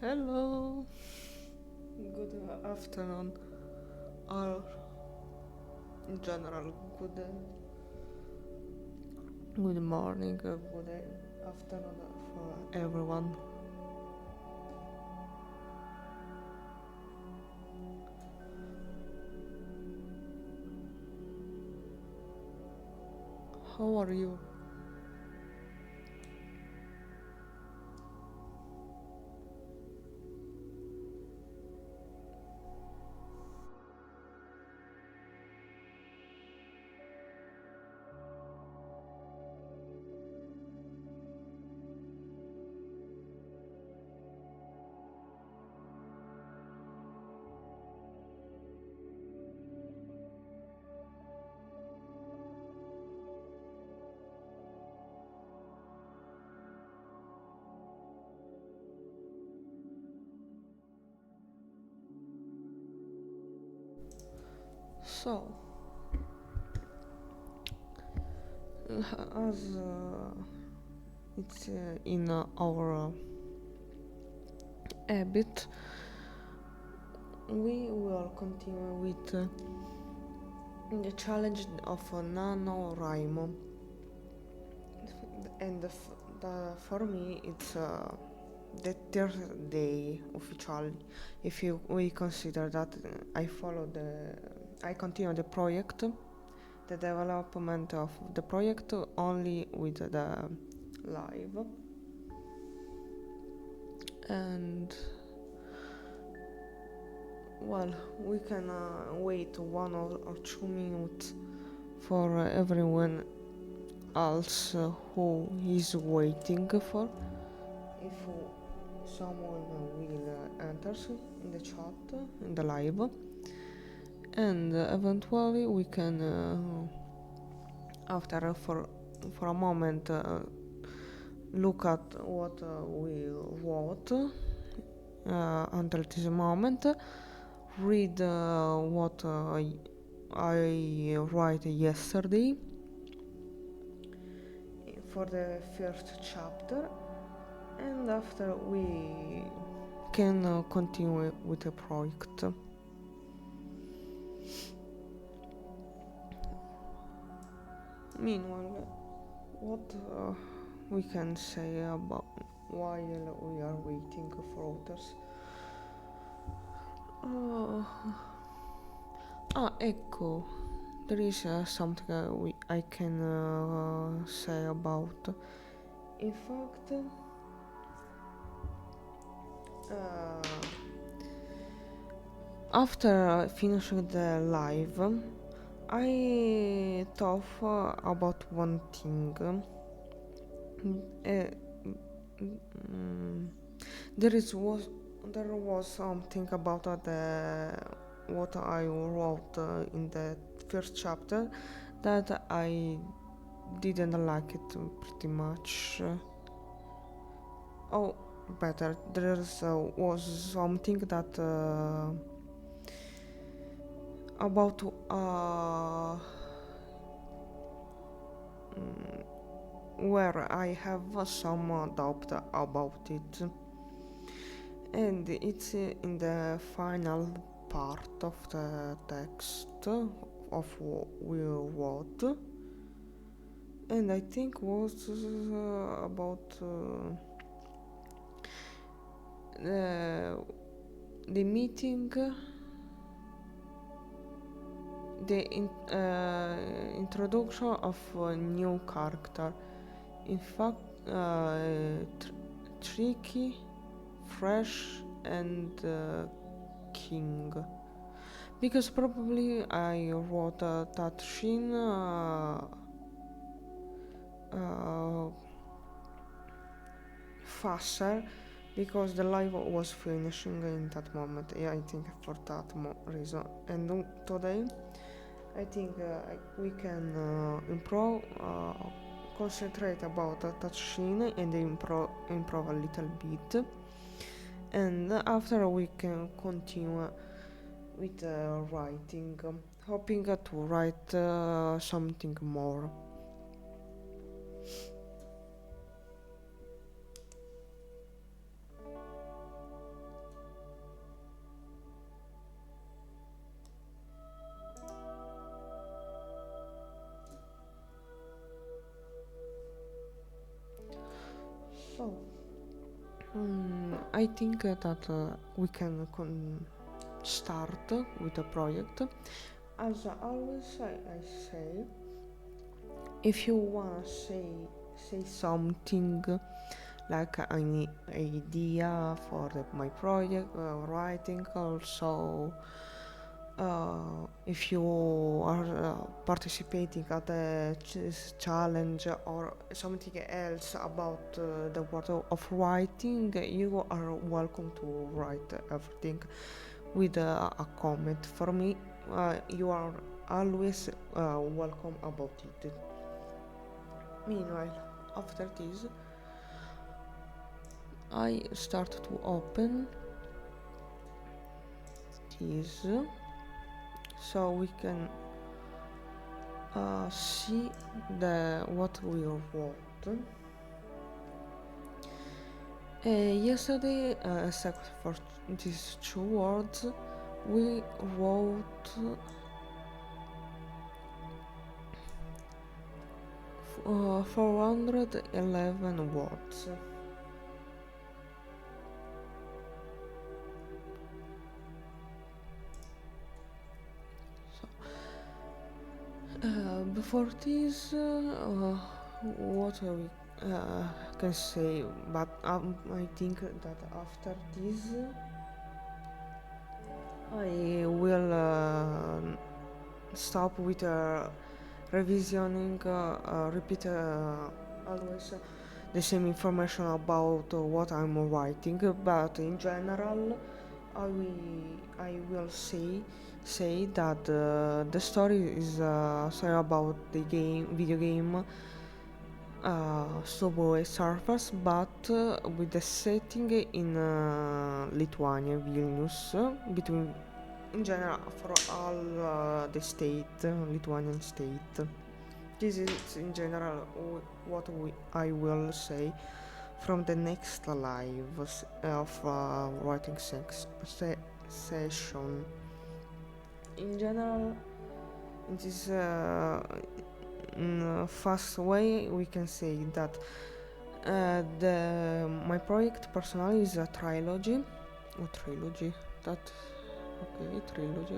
Hello, good afternoon, or in general, good morning, good afternoon for everyone. How are you? So, as it's in our habit, we will continue with the challenge of NaNoWriMo. And for me, it's the third day officially. If we consider that I continue the project, the development of the project only with the live, and well, we can wait 1 or 2 minutes for everyone else who is waiting for. If someone will enter in the chat, in the live, and eventually we can after for a moment look at what we wrote until this moment, read what I write yesterday for the first chapter, and after we can continue with the project. Meanwhile, what we can say about while we are waiting for others? Ecco, there is something I can say about. In fact, after finishing the live, I thought about one thing. There was something about what I wrote in the first chapter that I didn't like it pretty much. Oh, better. There was something that about where I have some doubt about it, and it's in the final part of the text of what we wrote, and I think was about the meeting, introduction of a new character. In fact, tricky, fresh, and king. Because probably I wrote that scene faster because the live was finishing in that moment. Yeah, I think for that reason. And today, I think we can improve, concentrate about that scene and improve a little bit. And after we can continue with writing, hoping to write something more. So, I think that we can start with the project. As always, I say, if you wanna say something like any idea for my project writing, also if you are participating at a challenge or something else about the world of writing, you are welcome to write everything with a comment. For me, you are always welcome about it. Meanwhile, after this, I start to open this so we can see what we wrote. Yesterday, except for these two words, we wrote 411 words. Before this, what we can say, but I think that after this, I will stop with revisioning, repeat always the same information about what I'm writing, but in general, I will say that the story is a story about the video game Subway Surfers, but with the setting in Lithuania, Vilnius, between in general for all the state, Lithuanian state. This is in general what I will say from the next live of writing session. In general, in this fast way, we can say that my project personally is a trilogy. Trilogy,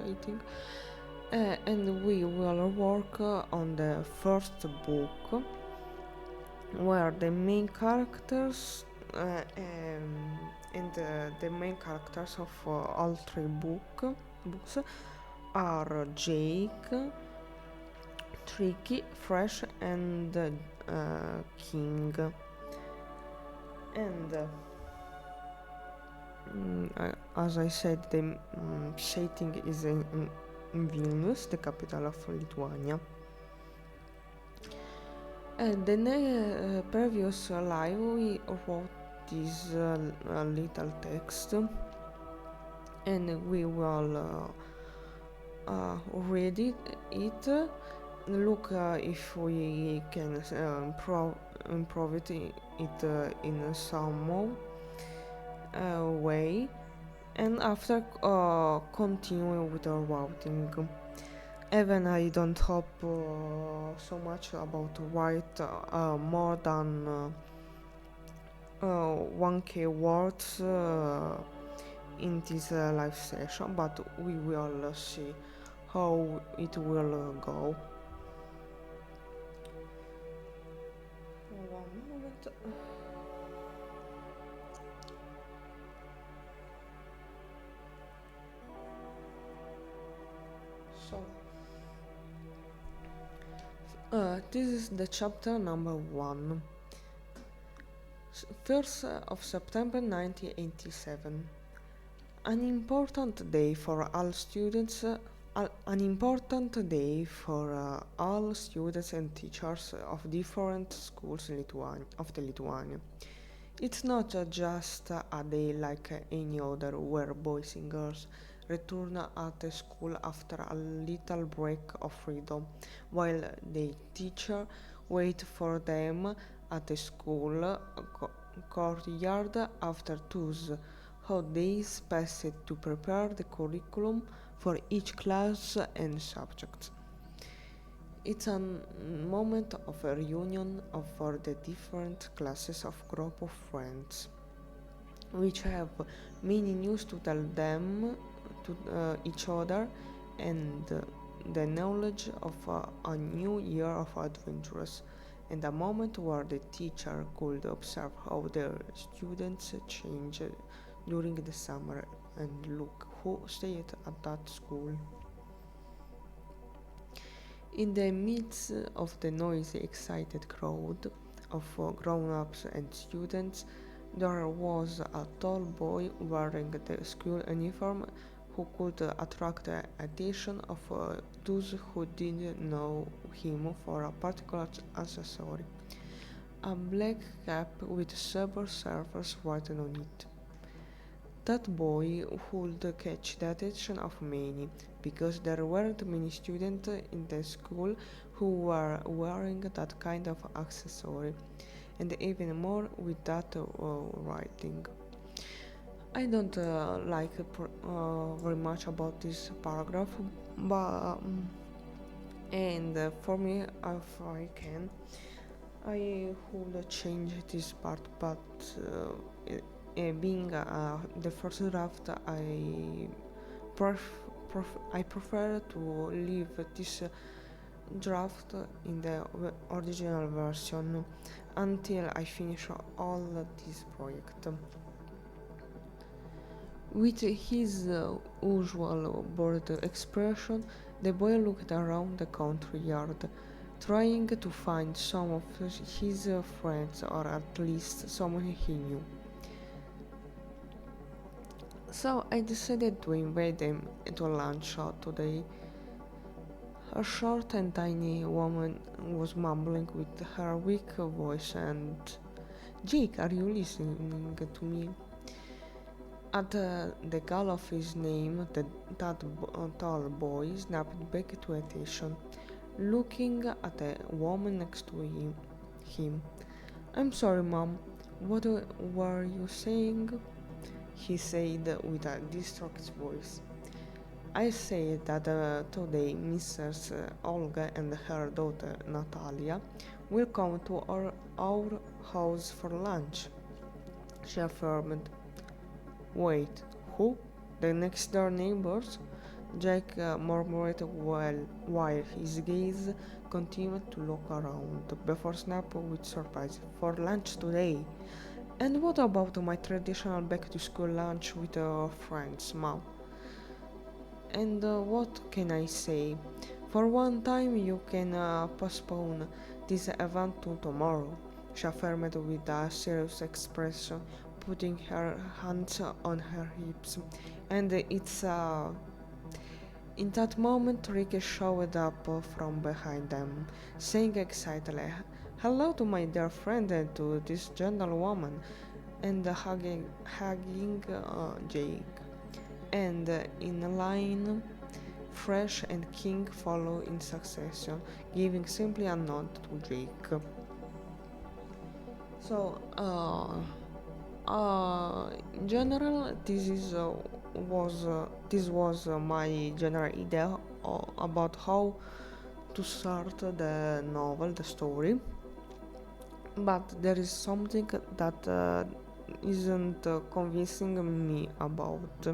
I think. And we will work on the first book, where the main characters and the main characters of all three books are Jake, Tricky, Fresh, and King. And as I said, the setting is in Vilnius, the capital of Lithuania. And the previous live we wrote this little text, and we will read it, look if we can improve it in some way, and after continue with our writing. Even I don't hope so much about write more than 1k words in this live session, but we will see how it will go. One moment. So, this is the chapter number 1. 1st of September 1987. An important day for all students. An important day for all students and teachers of different schools in Lithuania. It's not just a day like any other where boys and girls return at the school after a little break of freedom, while the teacher wait for them at the school courtyard after 2 hot days passed to prepare the curriculum for each class and subject. It's a moment of a reunion for the different classes of group of friends, which have many news to tell them to each other, and the knowledge of a new year of adventures, and a moment where the teacher could observe how their students change during the summer and look who stayed at that school. In the midst of the noisy, excited crowd of grown-ups and students, there was a tall boy wearing the school uniform who could attract the attention of those who didn't know him for a particular accessory. A black cap with Silver Surfers written on it. That boy would catch the attention of many, because there weren't many students in the school who were wearing that kind of accessory, and even more with that writing. I don't like very much about this paragraph, but and for me, if I can, I would change this part, but being the first draft, I prefer to leave this draft in the original version until I finish all this project. With his usual bored expression, the boy looked around the country yard, trying to find some of his friends, or at least someone he knew. So I decided to invite them to lunch today. A short and tiny woman was mumbling with her weak voice, and "Jake, are you listening to me?" At the call of his name, that tall boy snapped back to attention, looking at the woman next to him. "I'm sorry, Mom. What were you saying?" he said with a distraught voice. "I said that today Mrs. Olga and her daughter Natalia will come to our house for lunch," she affirmed. "Wait, who? The next door neighbors?" Jack murmured while his gaze continued to look around, before snapping with surprise. "For lunch today? And what about my traditional back-to-school lunch with friends, Mom?" "And what can I say? For one time you can postpone this event to tomorrow," she affirmed with a serious expression, putting her hands on her hips. And in that moment, Ricky showed up from behind them, saying excitedly, "Hello to my dear friend and to this gentlewoman," and hugging Jake. And in line, Fresh and King follow in succession, giving simply a nod to Jake. So, in general, this was my general idea about how to start the novel, the story. But there is something that isn't convincing me about,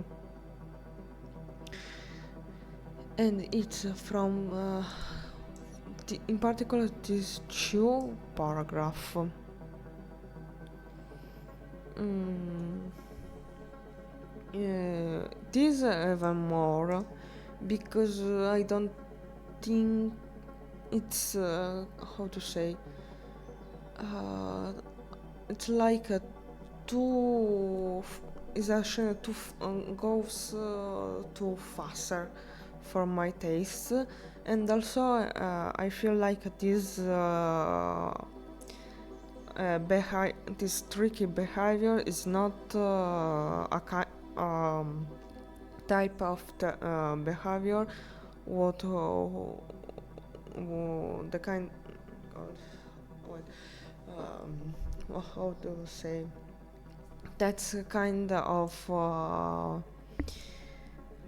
and it's from, in particular, these two paragraphs. Mm, this even more, because I don't think it's how to say, it's like a too is actually goes too faster for my taste, and also I feel like this tricky behavior is not type of behavior what the kind how to say, that's a kind of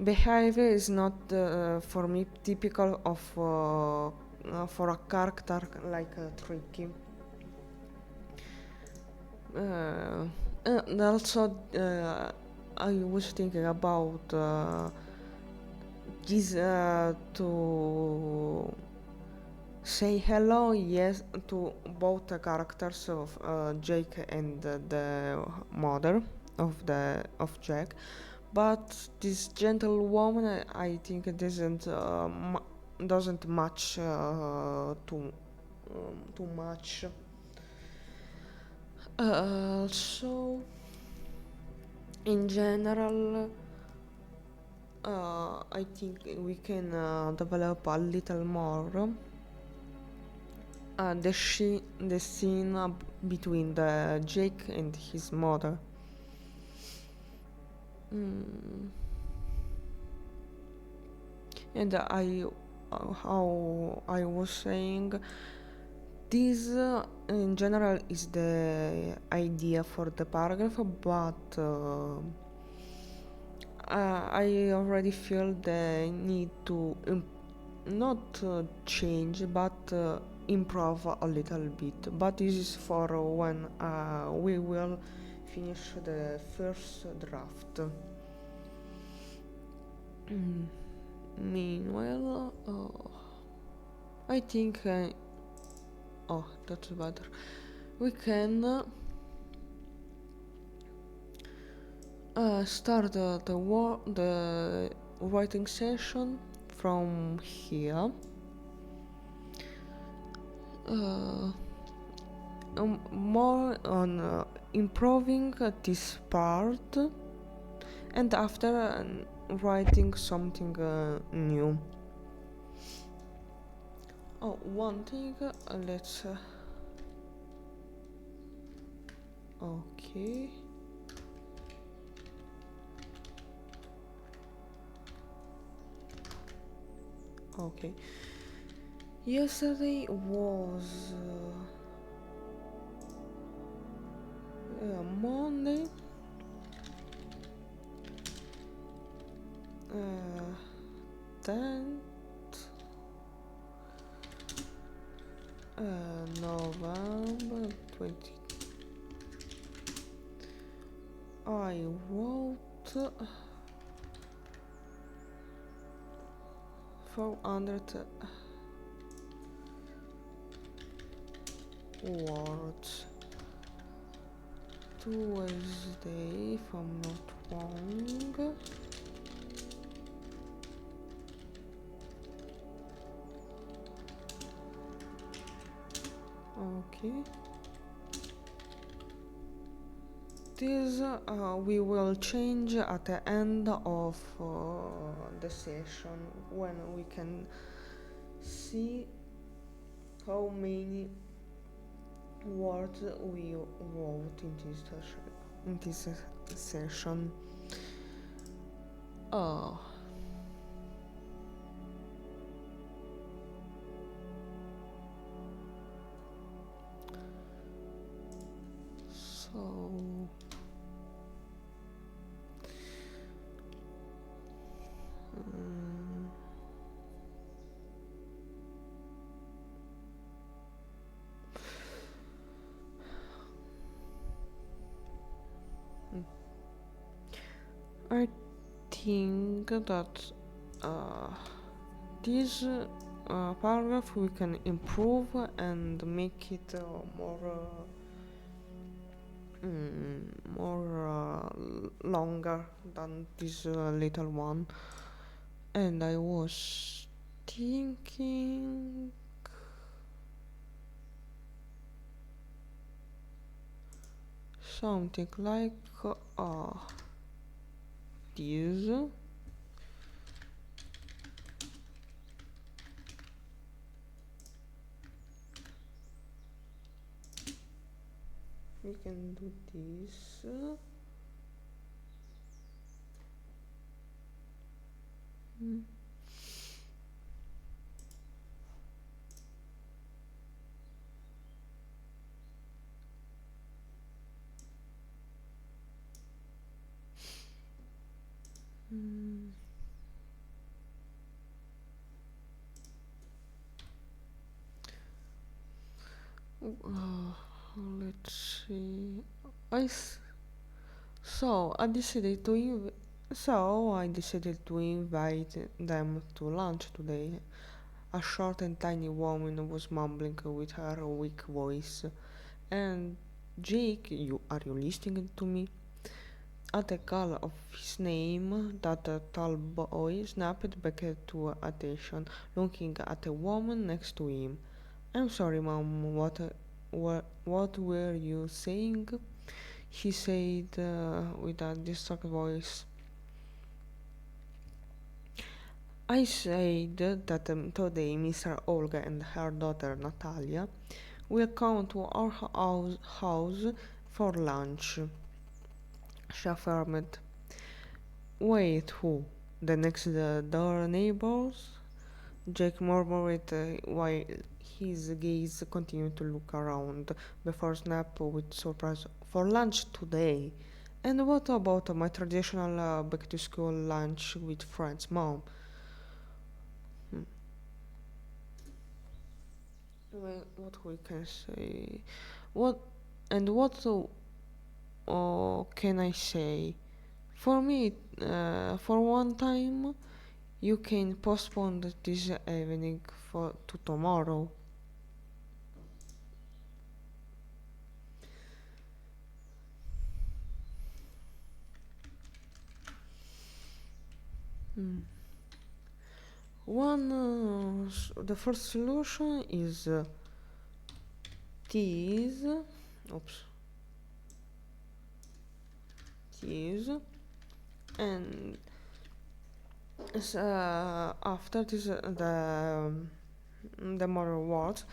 behavior is not for me typical of for a character like tricky. And also, I was thinking about this to say hello, yes, to both the characters of Jake and the mother of Jack, but this gentle woman, I think, it doesn't match too much. So, in general, I think we can develop a little more the scene between the Jake and his mother. Mm. And how I was saying, this in general is the idea for the paragraph, but I already feel the need to not change, but improve a little bit. But this is for when we will finish the first draft. Meanwhile, I think. Oh, that's better. We can start the writing session from here. More on improving this part, and after writing something new. Oh, one thing, let's okay. Okay. Yesterday was Monday. 10th November 20. I wrote 400 words. Tuesday, if I'm not wrong. Okay. This we will change at the end of the session when we can see how many words we wrote in this session. Oh. So I think that this paragraph we can improve and make it more longer than this little one. And I was thinking something like this. We can do this. Uh, let's see. I s- so I decided to invite them to lunch today. A short and tiny woman was mumbling with her weak voice. And Jake, you listening to me? At the call of his name, that tall boy snapped back to attention, looking at the woman next to him. I'm sorry, Mom. What were you saying? He said with a distracted voice. I said that today Mr. Olga and her daughter Natalia will come to our house for lunch. She affirmed. Wait, who? The next door neighbors? Jake murmured while his gaze continued to look around before snap with surprise. For lunch today? And what about my traditional back to school lunch with friends, Mom? Hmm. Well, what we can say? What what can I say? For me, for one time, you can postpone this evening to tomorrow. Hmm. The first solution is tease, oops, tease, and after this, the more words,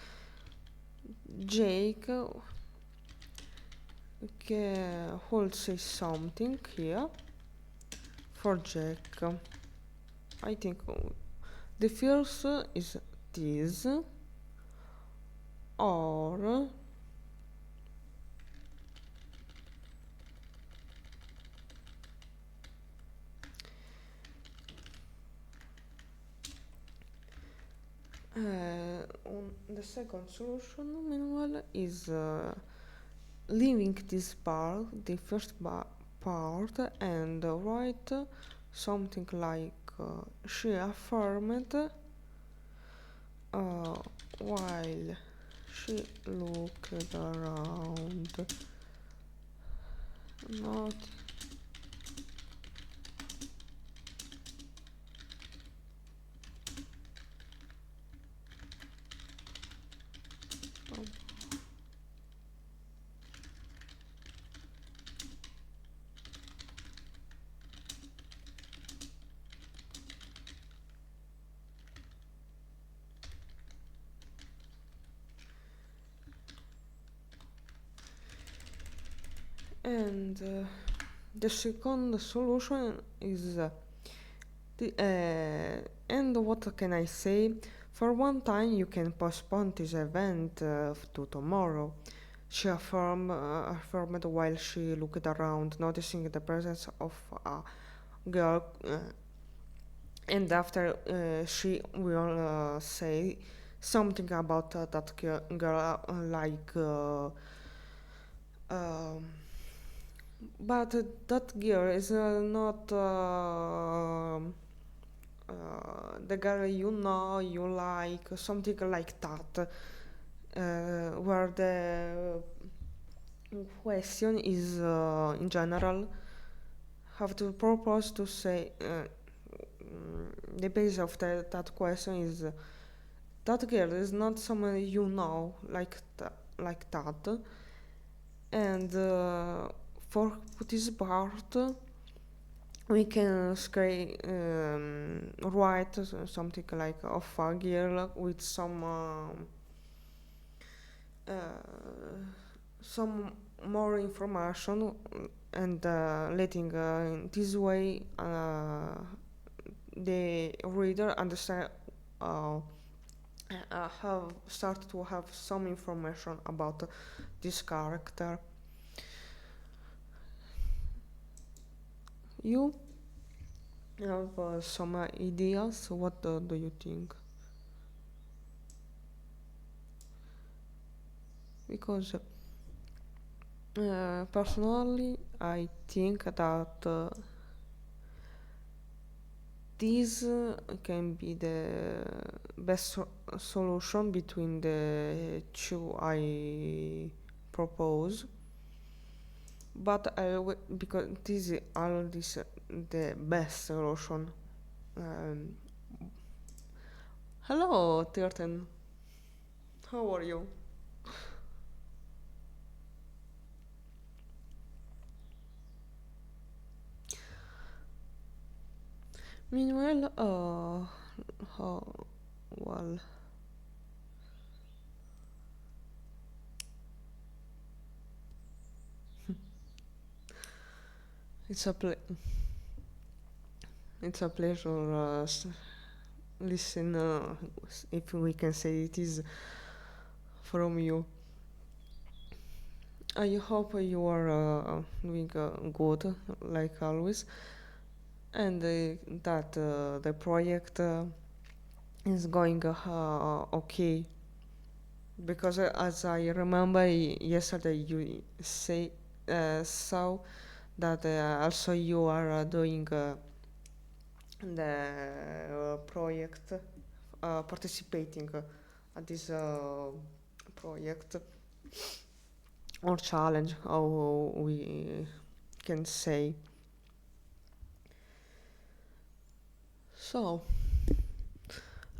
Jake will say something here for Jack. I think the first is this or on the second solution, meanwhile, is leaving this part, the first part, and write something like she affirmed while she looked around. Not. And the second solution is and what can I say? For one time, you can postpone this event to tomorrow. She affirmed while she looked around, noticing the presence of a girl, and after she will say something about that girl, um, but that girl is not the girl you know, you like, something like that, where the question is in general have to propose to say the base of that question is that girl is not someone you know like that, and for this part we can write something like of a girl with some more information and letting in this way the reader understand uh, have start to have some information about this character. You have some ideas? What do you think? because personally I think that this can be the best solution between the two I propose, but because this is all this the best solution. Um, Hello, Tirten. How are you? Meanwhile, well, it's a it's a pleasure listen if we can say it is from you. I hope you are doing good like always, and that the project is going okay. Because as I remember yesterday, you say saw that also you are doing the project, participating at this project or challenge, how we can say. So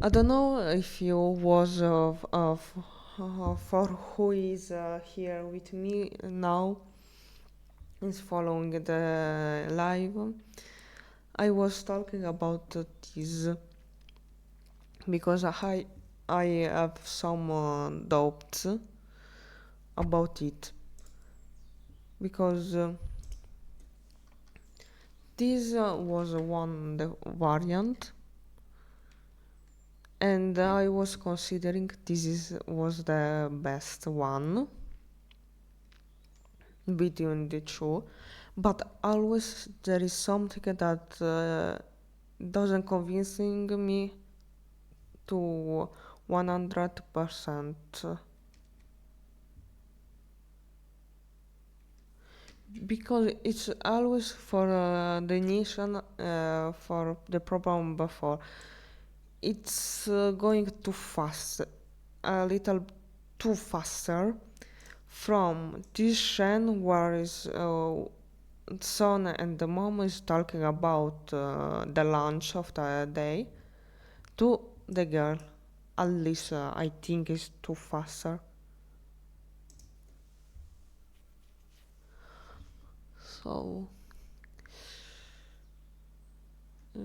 I don't know if you was for who is here with me now is following the live. I was talking about this because I have some doubts about it because this was one the variant, and I was considering was the best one between the two, but always there is something that doesn't convincing me to 100%, because it's always for the nation, for the problem before it's going too fast, a little too faster from this scene where is son and the mom is talking about the lunch of the day to the girl. At least I think is too faster. So uh,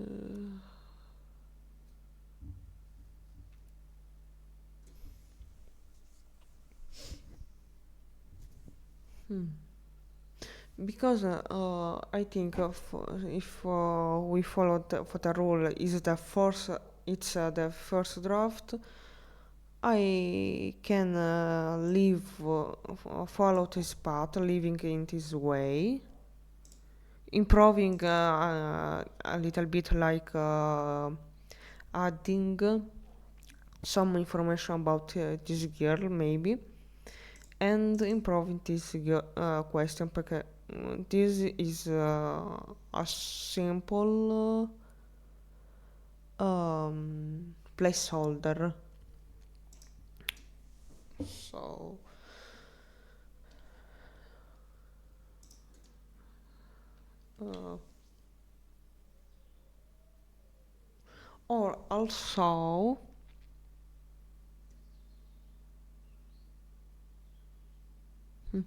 hmm. Because I think if we follow for the rule is the first, it's the first draft. I can live, follow this path, living in this way, improving a little bit, like adding some information about this girl, maybe, and improving this question, because this is a simple placeholder. So uh, or also hmm,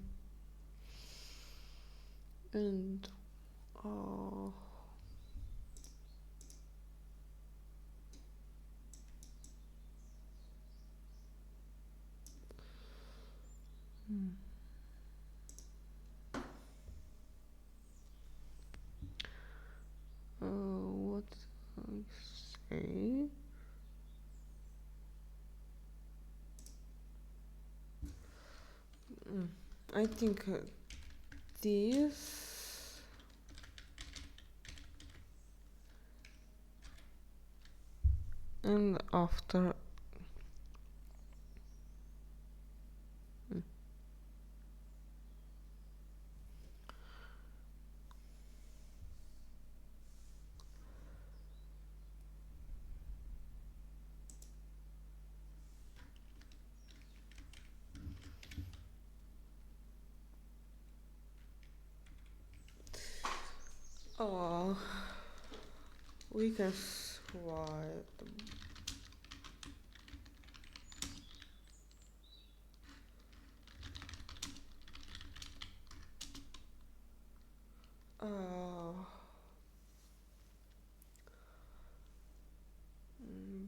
and uh, what I say? Mm, I think this and after Uh, we can write. Uh, mm,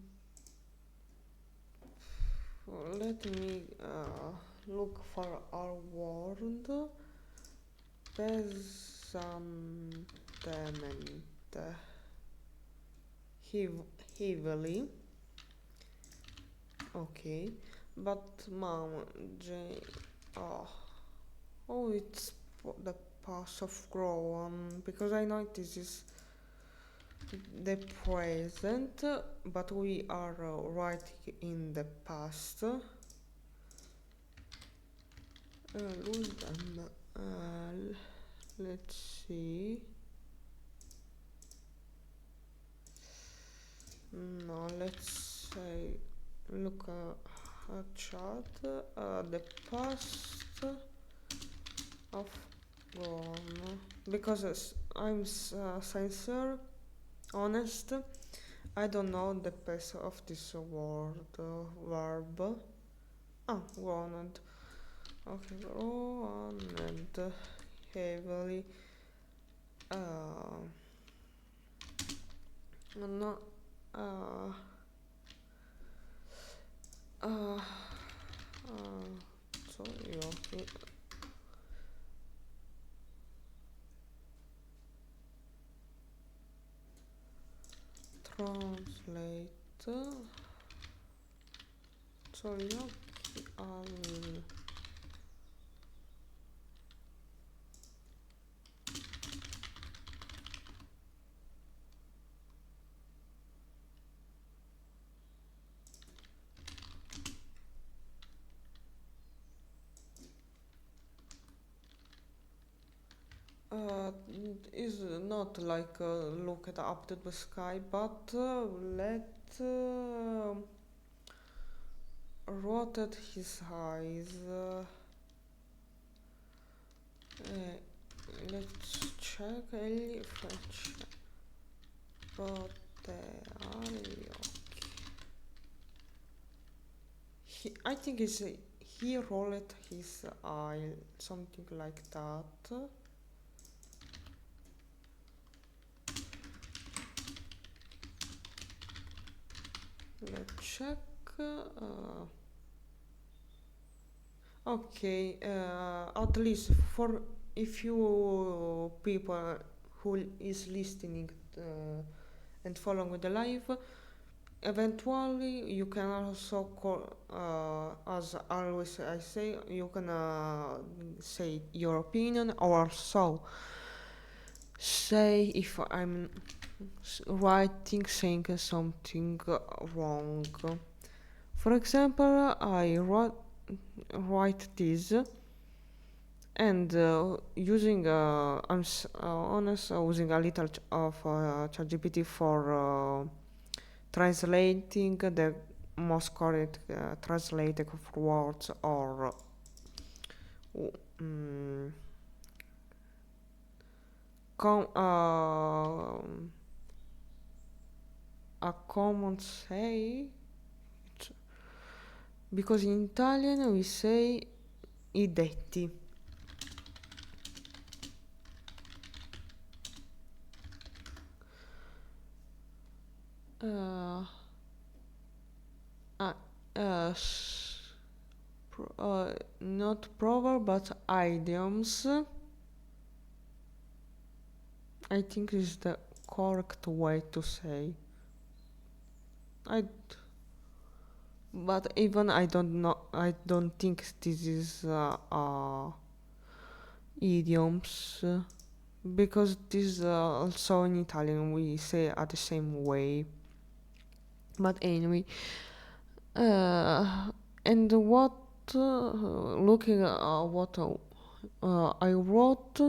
Let me look for our word. Pesantemente. Heavily. Okay. But mom, J. Oh, oh, it's the past of grown because I know this is the present, but we are writing in the past. Lose them. Let's see. No, let's say look at chat. The past of gone because I'm sincere, honest. I don't know the past of this word verb. Ah, gone. Okay, gone and heavily. Uh, no. Uh, uh, Sorry, okay. Translate. Sorry, okay. Is not like look at up to the sky, but let rotate his eyes. Let's check French. I think it's he rolled his eye, something like that. Let's check. Okay, at least for if you people who is listening and following the live, eventually you can also call, as always I say, you can say your opinion or so say if I'm writing saying something wrong. For example, I write this and using honest using a little of ChatGPT for translating the most correct translated of words or mm, a common say because in Italian we say I detti. Uh, uh, Not proverb but idioms. I think is the correct way to say. But even I don't know. I don't think this is idioms because this also in Italian we say at the same way. But anyway, and what looking at what I wrote,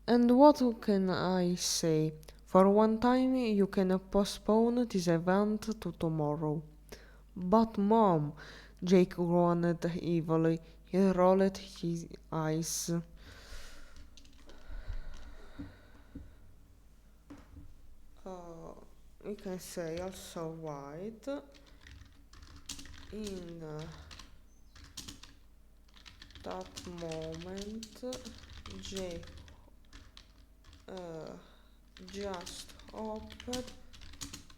and what can I say? For one time, you can postpone this event to tomorrow. But mom, Jake groaned evilly. He rolled his eyes. we can say also write in that moment J just hoped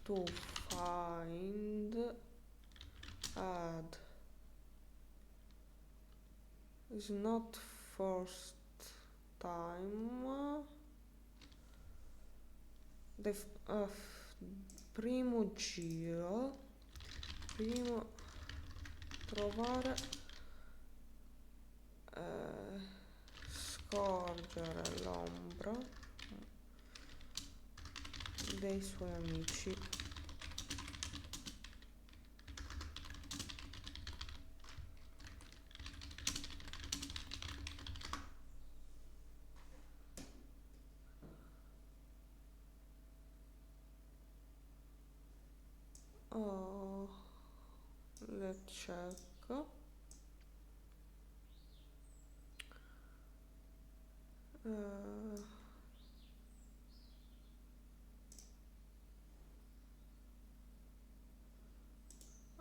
to find add is not first time primo giro primo trovare scorgere l'ombra dei suoi amici. Let's check.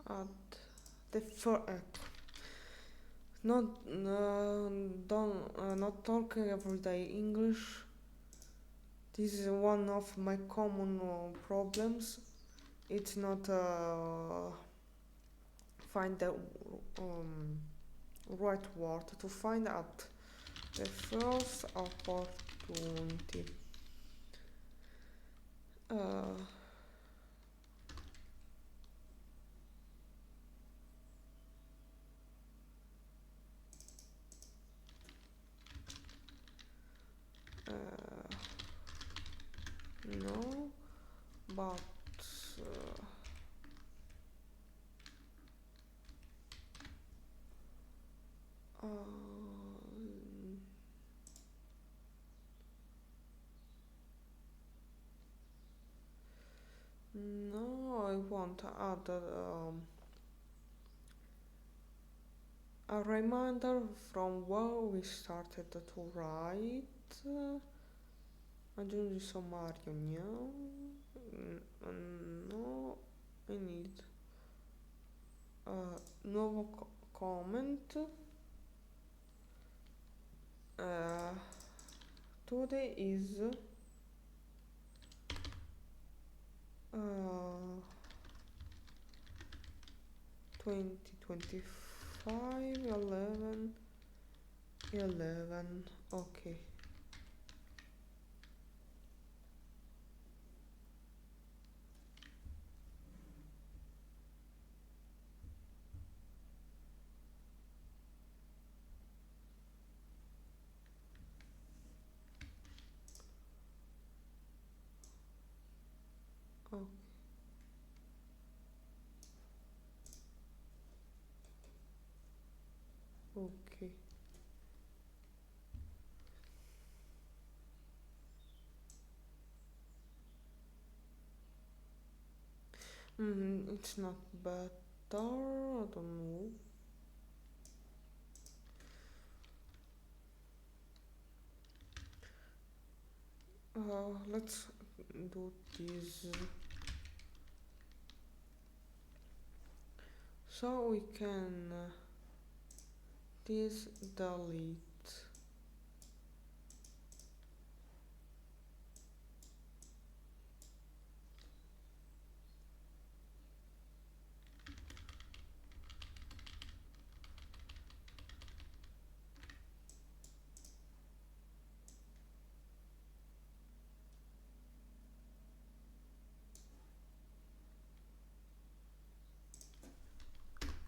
At the not not talking everyday English. This is one of my common problems. It's not find the right word to find at the first opportunity. No, but no, I want to add a reminder from where we started to write. Aggiungi sommario, no, I need nuovo comment. Today is 2025 11. Okay. Okay. It's not better. I don't know. Let's do this. So we can this delete.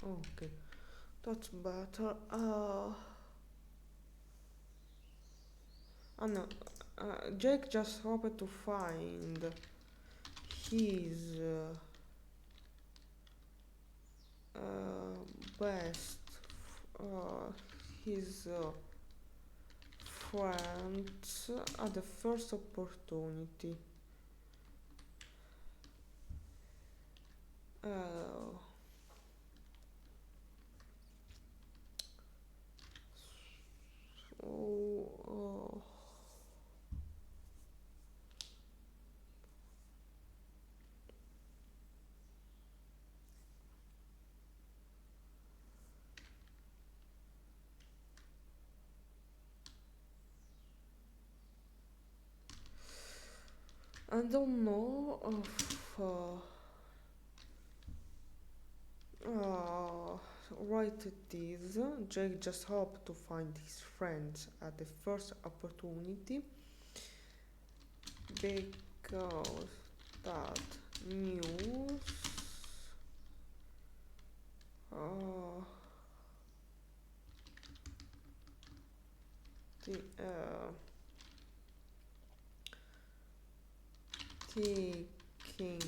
Okay, that's better. No, Jake just hoped to find his best, his friends at the first opportunity. I don't know if right it is. Jake just hoped to find his friends at the first opportunity because that news uh, the, thinking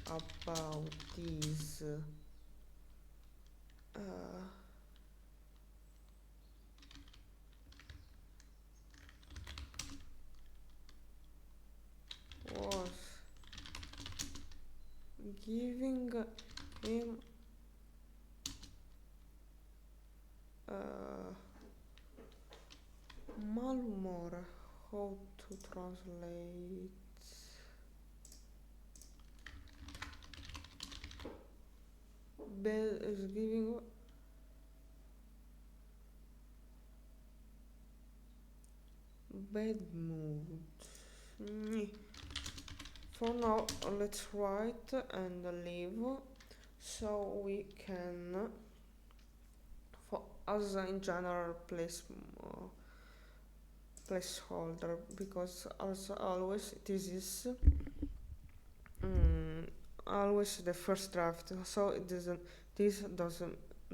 about this was giving him malumor. How to translate? Bell is giving bad mood. Nyeh. For now, let's write and leave so we can, for as in general placeholder, because as always this is always the first draft, so this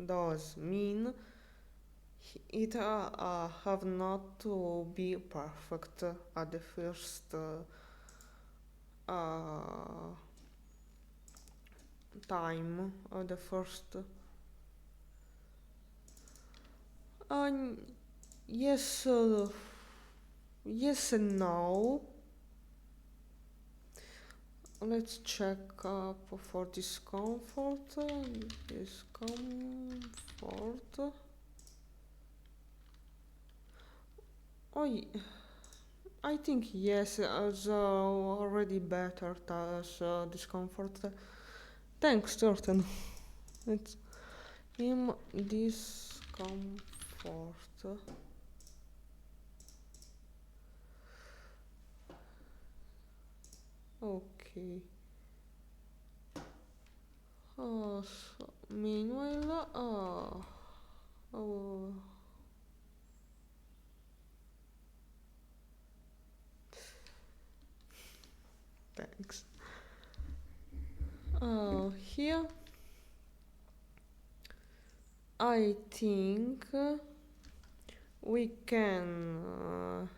does mean it have not to be perfect at the first time or the first uh, yes yes and no. Let's check up for discomfort. Oh, I think yes, as already better as discomfort. Thanks, Jordan. It's him discomfort. Okay. So meanwhile, oh, thanks. Here, I think we can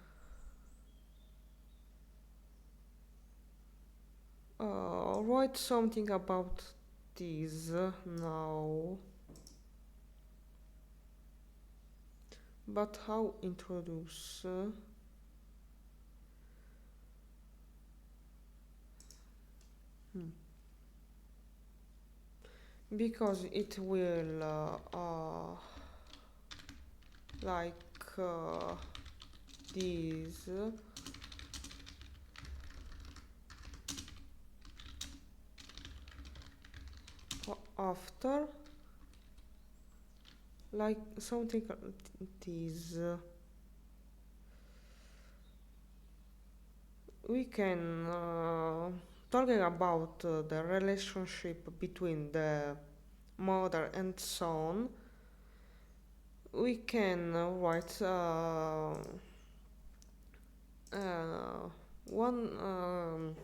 write something about this now. But how introduce? Because it will like this after, like something this. We can talking about the relationship between the mother and son. We can write one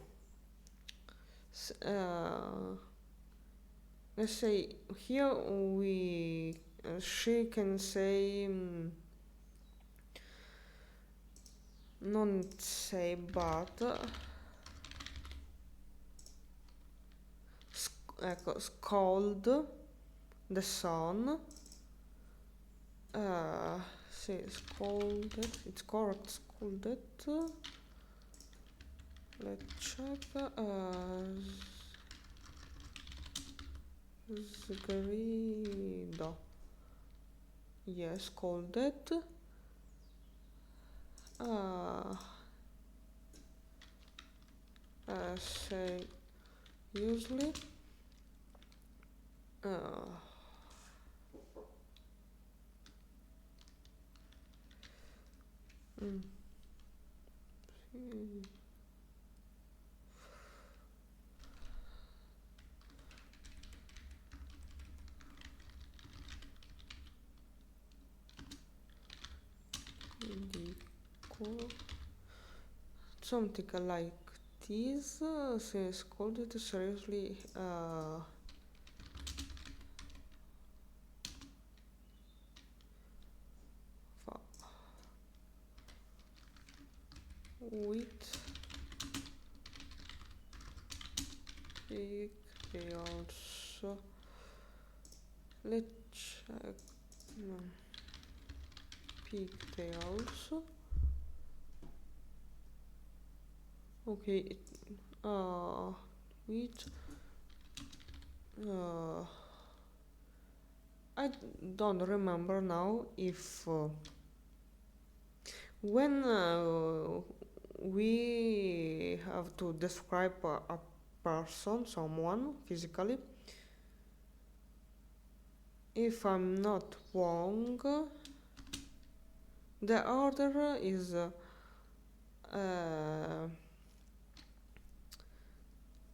let's say here we she can say non say but scold the son. Say scolded, it's correct, scolded. Let's check. Sgrido. Yes, scolded. Say usually. ridicule, something like this. Since called it seriously. With pigtails. Let's check. No. Pigtails. Okay. With. I don't remember now if when we have to describe a person, someone physically, if I'm not wrong, the order is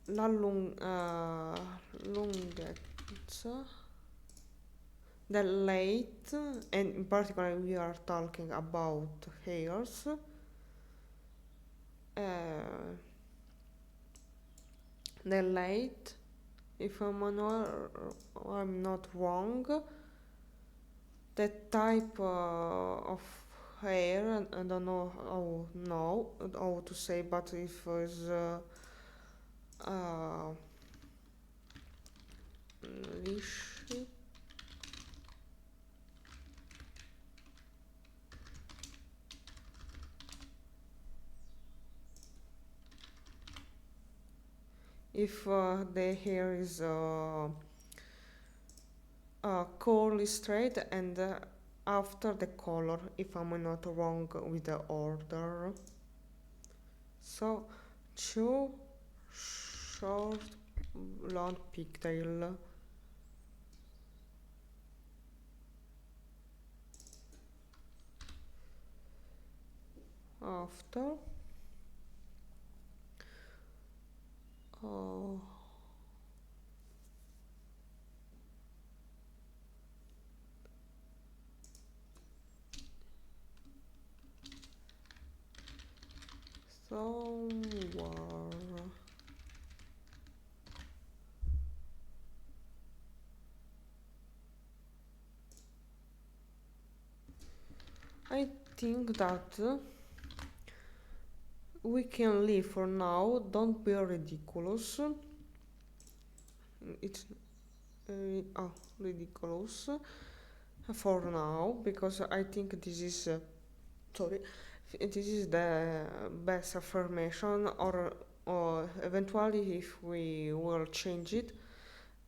la lunghezza, the length, and in particular we are talking about hairs. The length, if I'm not wrong, the type of hair, I don't know how to say, but if it's leash, if the hair is curly straight, and after the color, if I'm not wrong with the order. So, two short blonde pigtail. After somewhere I think that we can leave for now. Don't be ridiculous. It's ridiculous for now, because I think this is sorry, this is the best affirmation, or eventually if we will change it,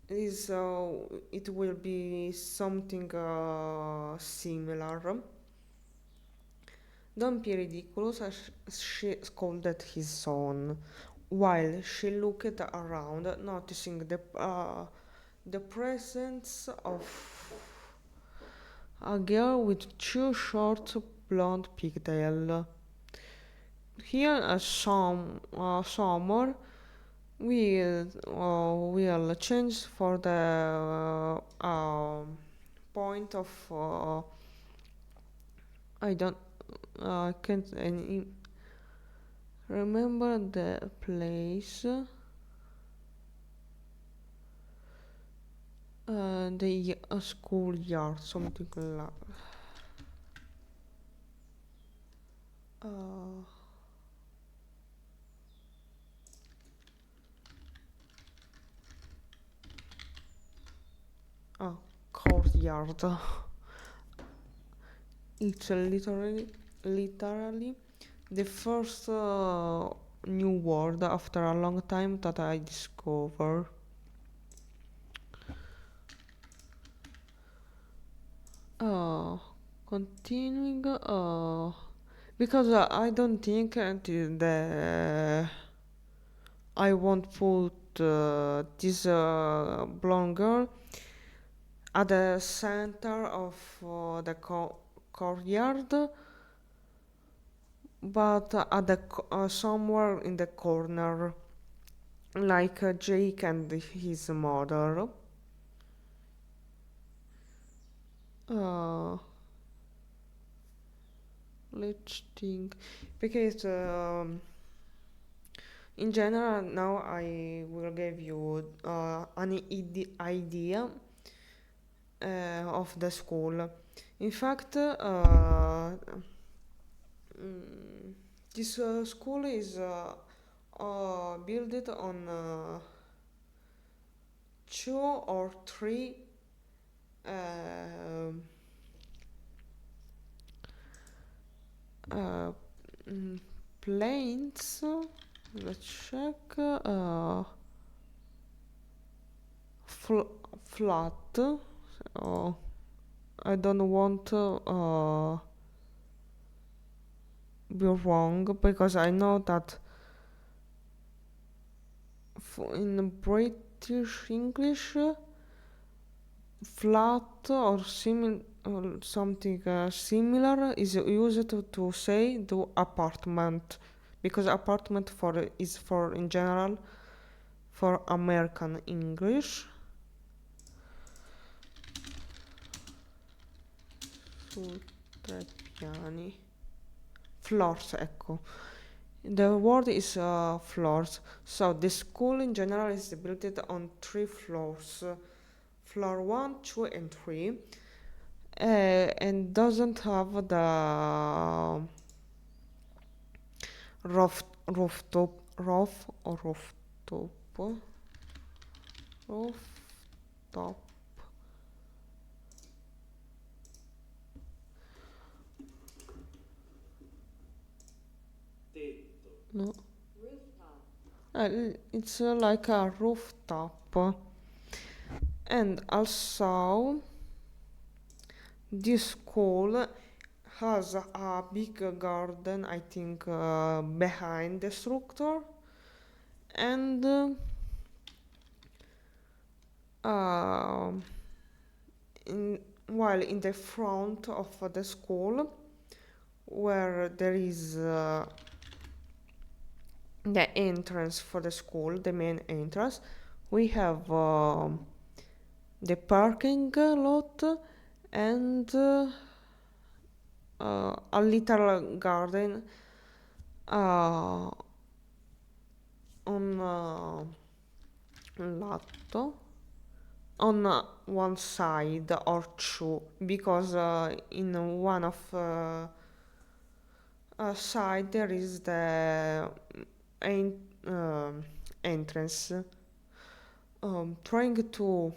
is it will be something similar. Don't be ridiculous, as she scolded his son, while she looked around, noticing the presence of a girl with two short blonde pigtails. Here, summer will change for the point of I don't can't remember the place. The schoolyard, something like. Courtyard. It's literally the first new word after a long time that I discover. Continuing. Because I don't think I won't put this blonde girl at the center of the courtyard, but at the somewhere in the corner, like Jake and his mother. let's think, because in general now I will give you an idea of the school. In fact, this school is built on two or three uh, uh, planes. Let's check. Flat. So I don't want to be wrong, because I know that in British English, flat or something similar is used to say the apartment, because apartment is for in general for American English. Su 3 piani. Floors, ecco. The word is floors. So the school in general is built on 3 floors. Floor 1, 2 and 3. And doesn't have the rooftop. No. It's like a rooftop. And also, this school has a big garden, I think, behind the structure. And while in the front of the school, where there is the entrance for the school, the main entrance, we have the parking lot and a little garden on lato on one side or two, because in one of side there is the entrance. Trying to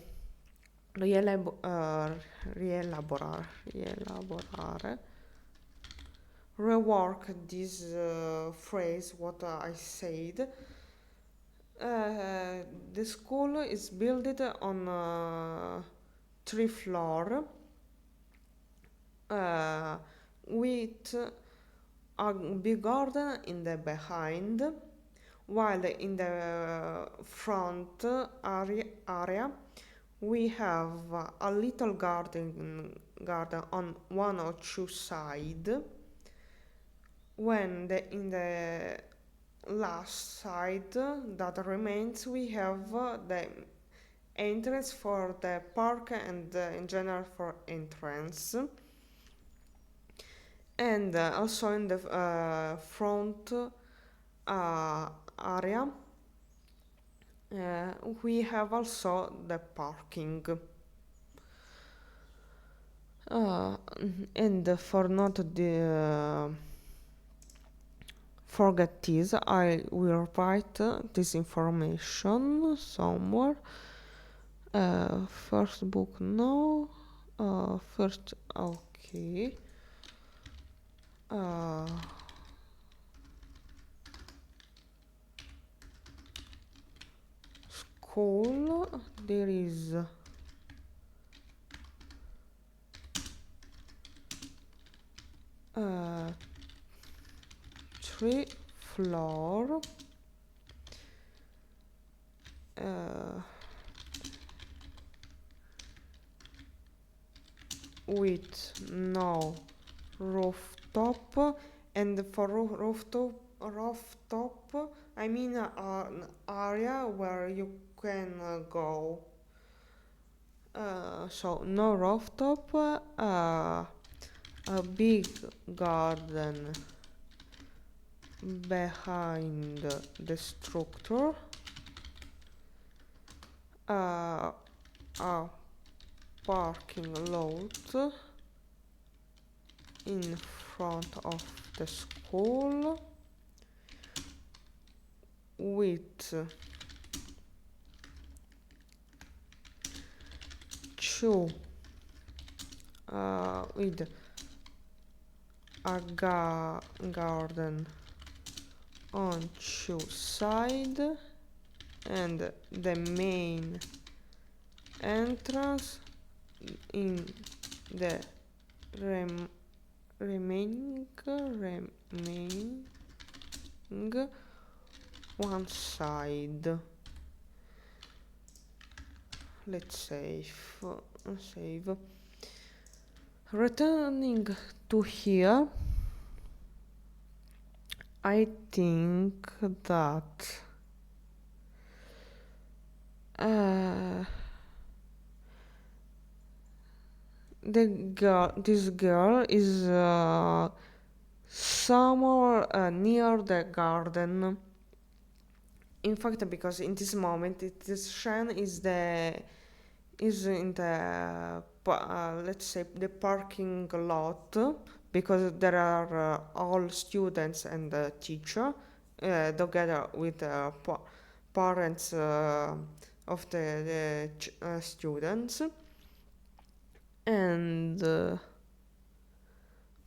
rework this phrase, what I said. The school is built on 3 floors with a big garden in the behind, while in the front area we have a little garden on one or two sides. When in the last side that remains, we have the entrance for the park and in general for entrance. And also in the front area we have also the parking. And for not forget this, I will write this information somewhere. First book, no. First, okay. School, there is 3 floor with no rooftop, and for rooftop I mean an area where you can go. So no rooftop, a big garden behind the structure, a parking lot in front of the school with two with a garden on two sides and the main entrance in the remaining one side. Let's save. Returning to here, I think that this girl is somewhere near the garden. In fact, because in this moment, this Shen is in the let's say the parking lot, because there are all students and the teacher together with parents of the students, and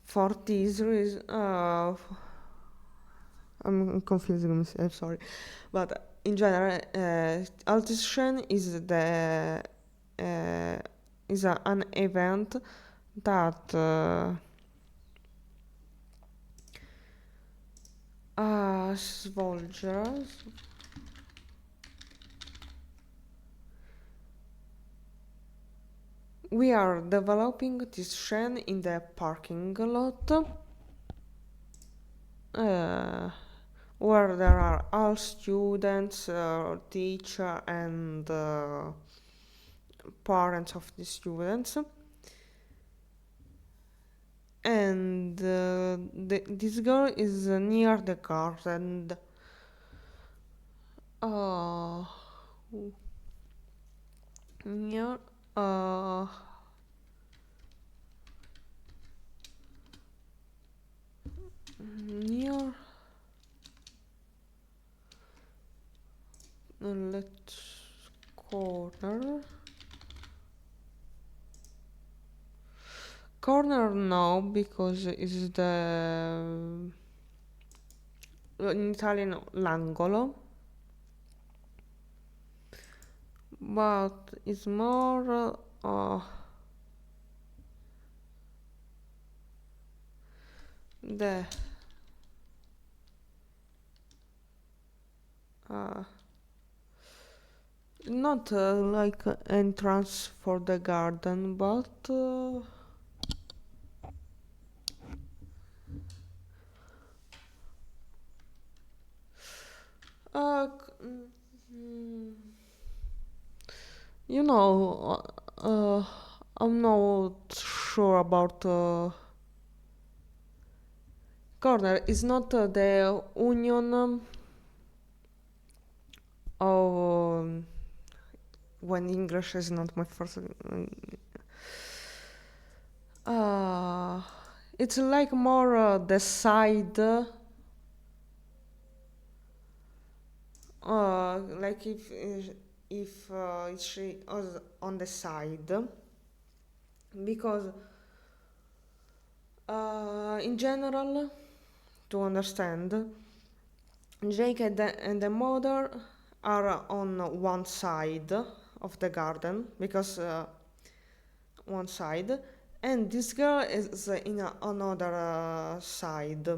for this reason I'm confusing myself, sorry, but in general Altition is the an event that soldiers we are developing this Shen in the parking lot where there are all students, teacher and parents of the students, and this girl is near the garden. Near near let's corner no, because it's the in Italian l'angolo, but it's more the not like entrance for the garden, but you know, I'm not sure about corner. It's not the union of when English is not my first. It's like more the side. Like if she was on the side, because in general, to understand, Jake and the mother are on one side of the garden, because one side, and this girl is in another side.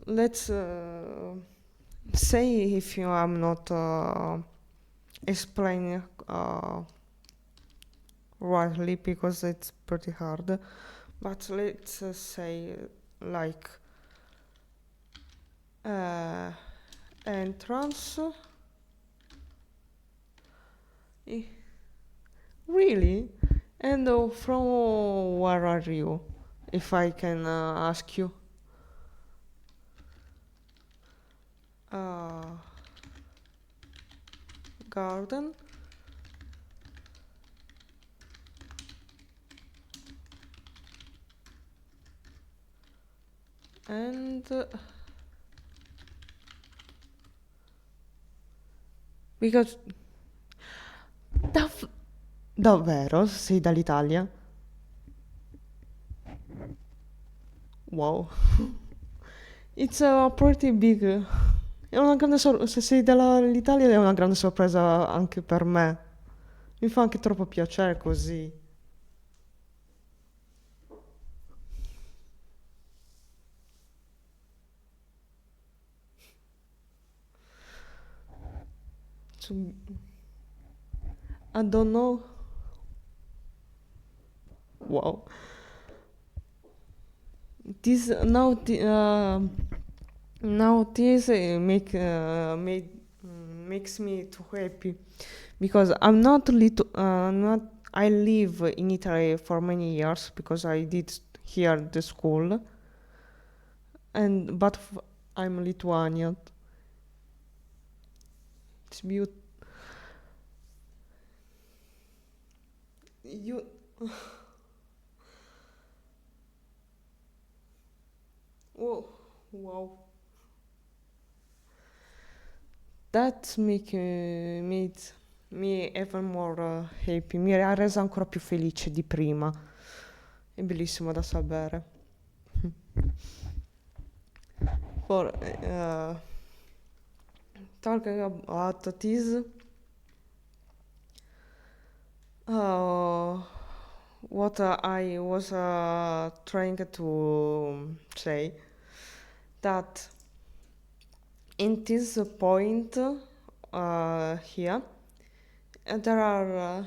Let's say if you am not explaining rightly, because it's pretty hard, but let's say like entrance Really? And from where are you? If I can ask you. Uh, Garden. And because davvero sei dall'Italia? Wow. It's a pretty big. È una grande se sei dall'Italia è una grande sorpresa anche per me. Mi fa anche troppo piacere così. So, I don't know. Wow. This now now this makes me too happy because I'm not not I live in Italy for many years because I did here the school and I'm Lithuanian. It's beautiful. You oh wow. That made me even more happy. Mi ha reso ancora più felice di prima. È bellissimo da sapere. For talking about this, uh, what I was trying to say that in this point here there are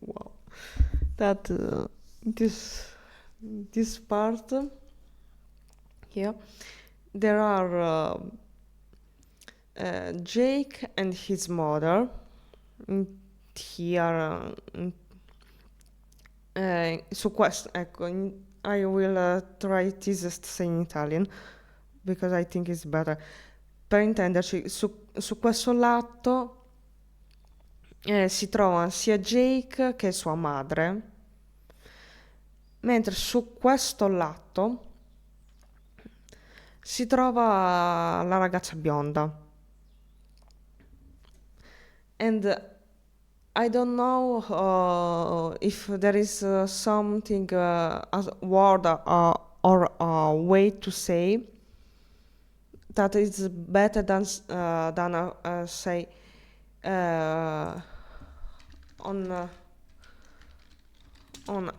wow that this part here there are Jake and his mother here su questo ecco I will try this to say in Italian because I think it's better per intenderci su questo lato si trova sia Jake che sua madre mentre su questo lato si trova la ragazza bionda and I don't know if there is something a word or a way to say that is better than say uh, on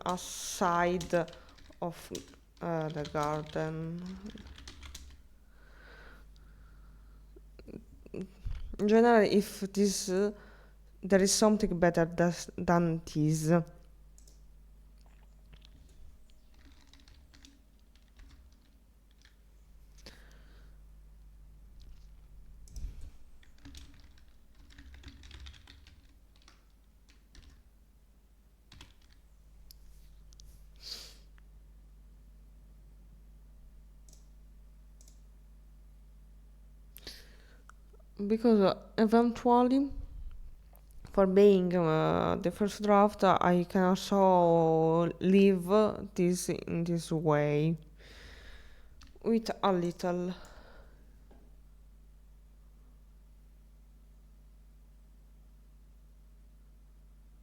a side of the garden. In general, if this there is something better than this. Because eventually for being the first draft I can also leave this in this way with a little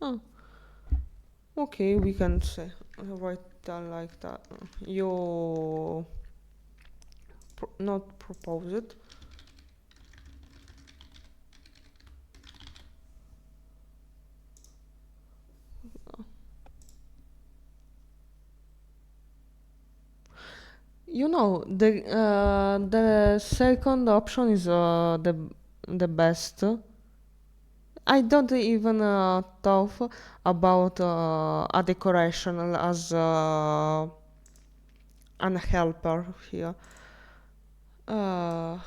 oh, okay we can say write that like that you not propose it. You know, the second option is the best. I don't even thought about a decoration an helper here. Uh,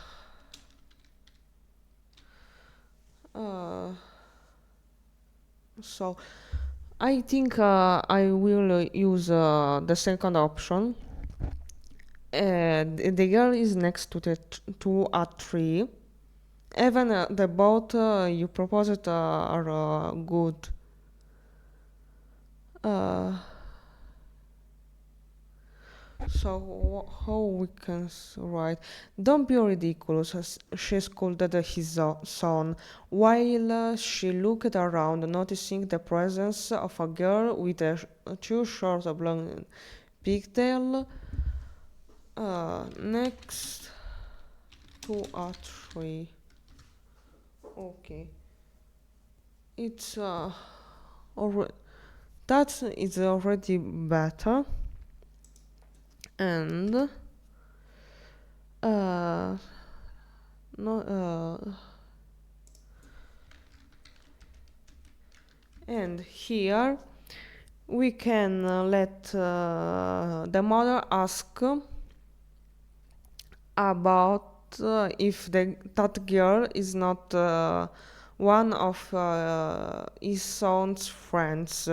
so I think I will use the second option. The girl is next to to a tree. Even the both you proposed are good. Uh, so how we can write? Don't be ridiculous. She scolded his son while she looked around, noticing the presence of a girl with two short blonde pigtail next to a tree. Okay, it's already that is already better, and no and here we can let the mother ask about if that girl is not one of his son's friends,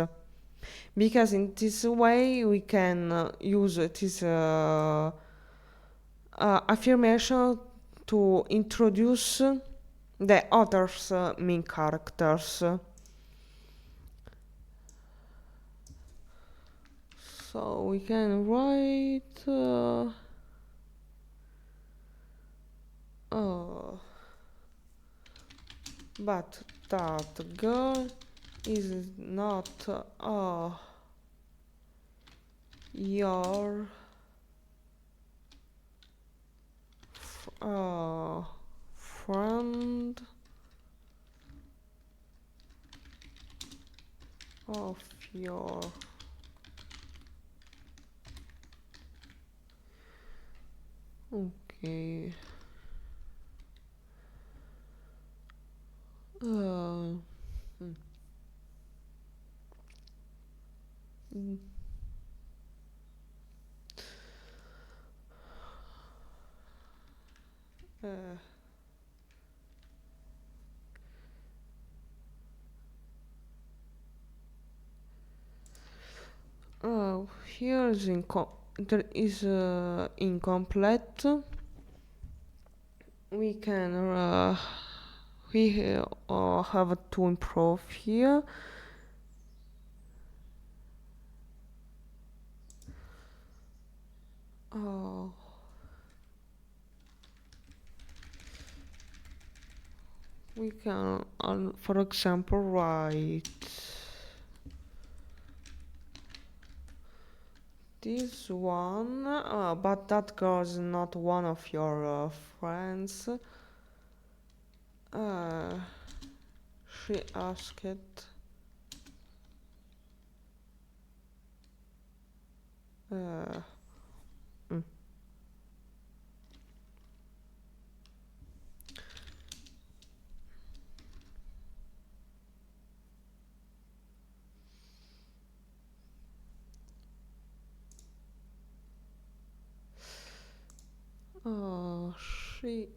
because in this way we can use this affirmation to introduce the other's main characters. So we can write but that girl is not your friend of your okay. Uh, mm, uh, here is there is incomplete. We can we have to improve here. Oh, we can, for example, write this one, but that girl is not one of your friends. She asked. Uh, mm. She.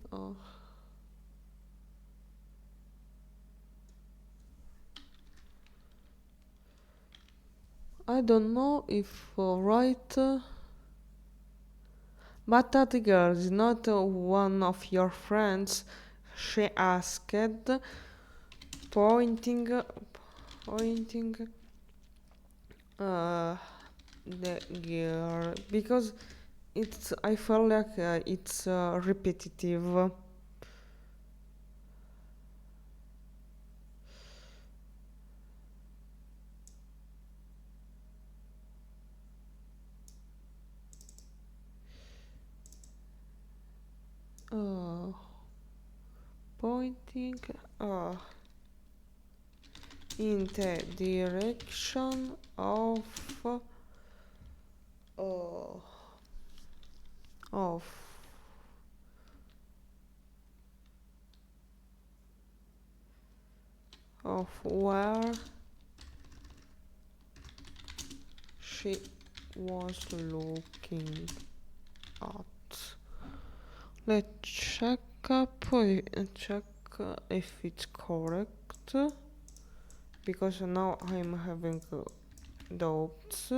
I don't know if right, but that girl is not one of your friends. She asked, pointing, pointing the girl, because it's. I feel like it's repetitive. Pointing in the direction of uh, of where she was looking. at. Let's check if it's correct, because now I'm having doubts.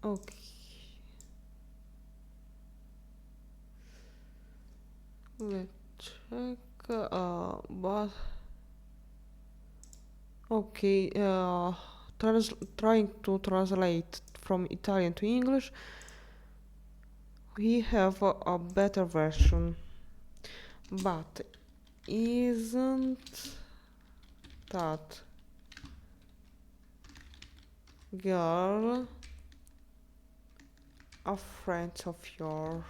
Okay. Let's check. But okay. Trying to translate from Italian to English, we have a better version. But isn't that girl a friend of yours?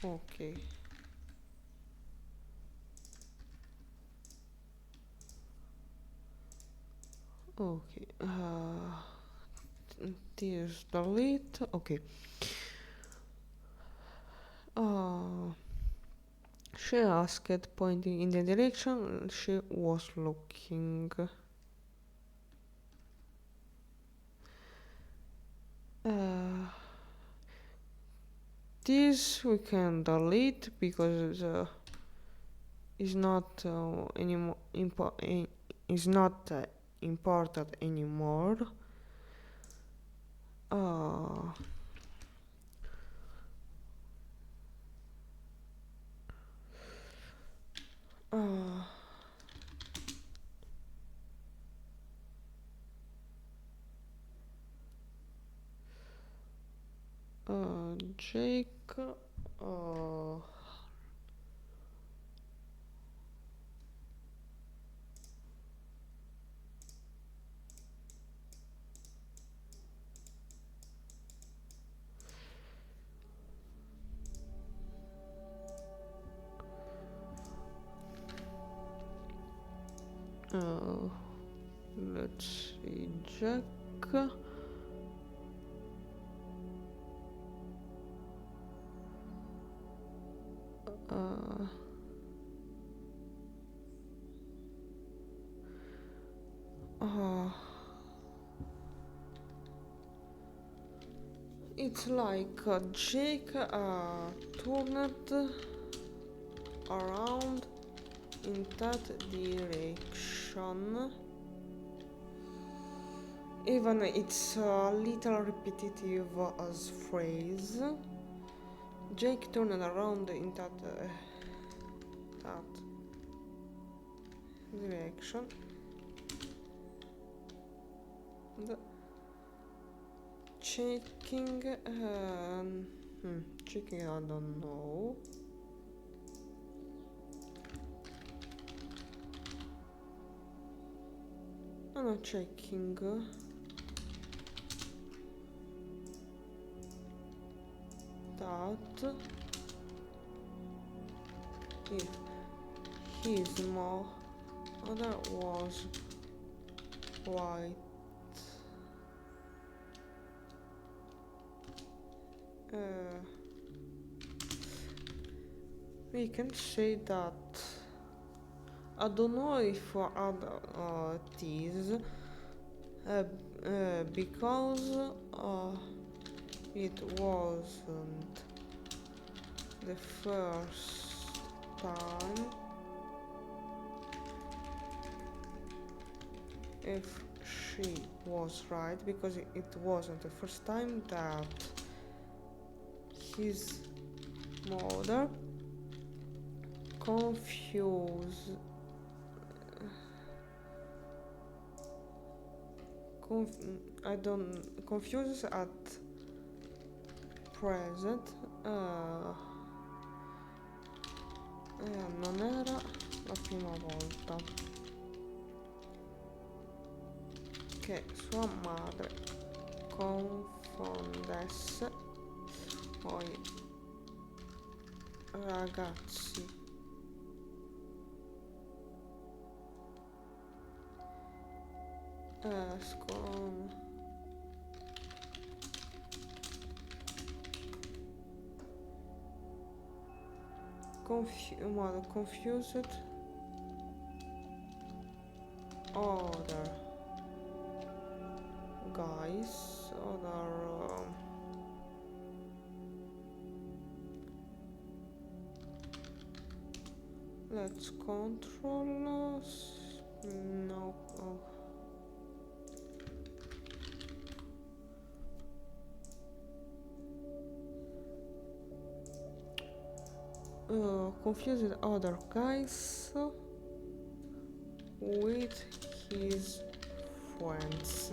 Okay. Okay. This delete. Okay. Uh, she asked, pointing in the direction she was looking. This we can delete because is not anymore is not important anymore. Uh, uh, Jake. Let's see, Jack. It's like Jake turned around in that direction. Even it's a little repetitive as phrase. Jake turned around in that direction. Checking, checking, I don't know. I'm not checking. That if his mother was white, we can say that. I don't know if it is because it wasn't the first time. If she was right, because it wasn't the first time that his mother confuses at present. Non era la prima volta che sua madre confondesse poi ragazzi. Escono. Confused. Other guys. Other. Let's control. No. Confused other guys with his friends.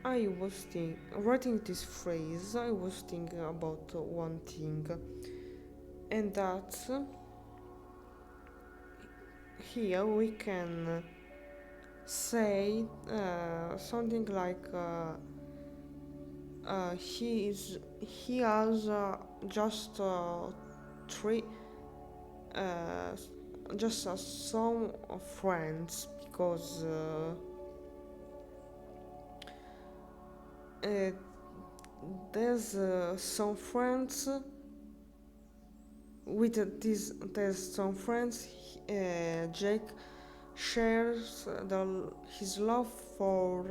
I was writing this phrase, I was thinking about one thing, and that's here we can say something like he has just three just some friends because there's some friends with there's some friends Jake shares his love for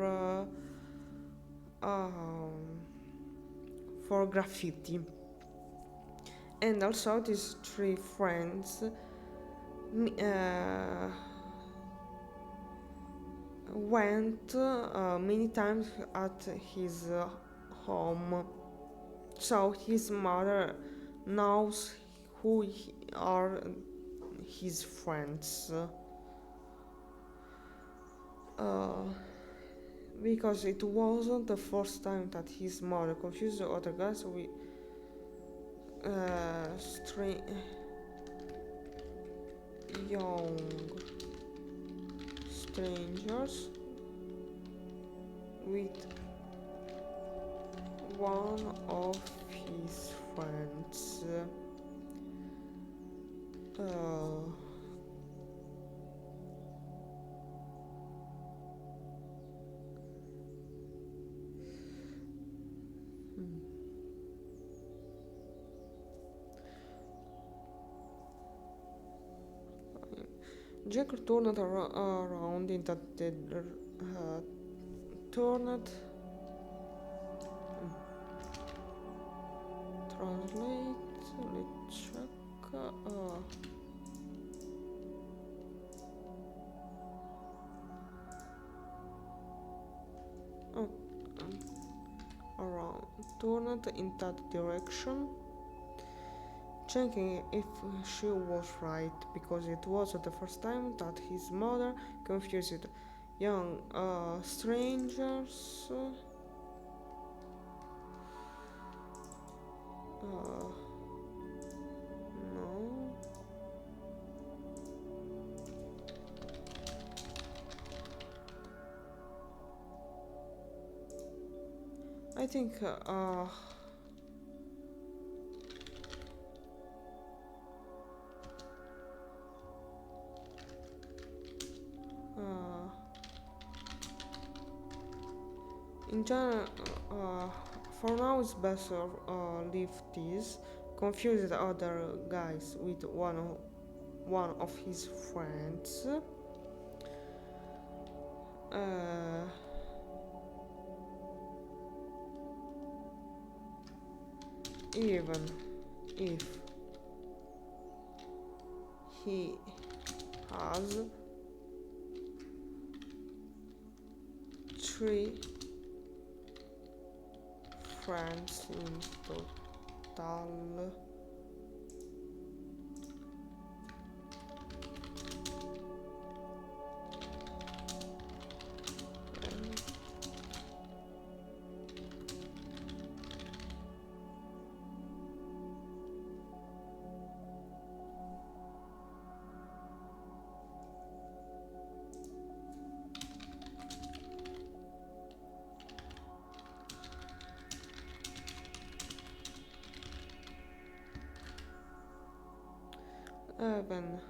graffiti, and also these three friends went many times at his home, so his mother knows who are his friends. Because it wasn't the first time that his mother confused the other guys with young strangers with one of his friends. Jack turned around in that turned. Translate. Let's check. Around. Turned in that direction, checking if she was right, because it wasn't the first time that his mother confused young strangers. No. I think in general, for now it's better leave this. Confuse the other guys with one of his friends. Even if he has three friends in total. Even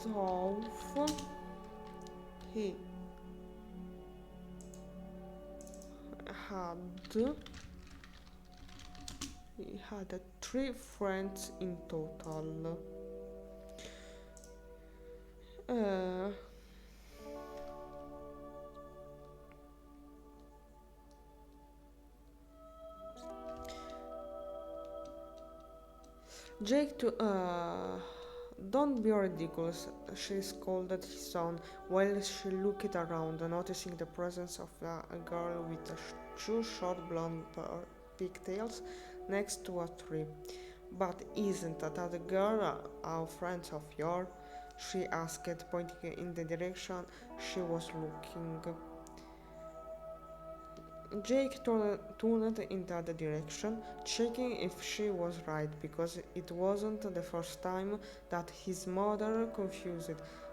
12 he had he had 3 friends in total. Uh, Jake to don't be ridiculous, she scolded his son while she looked around, noticing the presence of a girl with two short blonde pigtails next to a tree. But isn't that girl a friend of yours? She asked, pointing in the direction she was looking. Jake turned in that direction, checking if she was right, because it wasn't the first time that his mother confused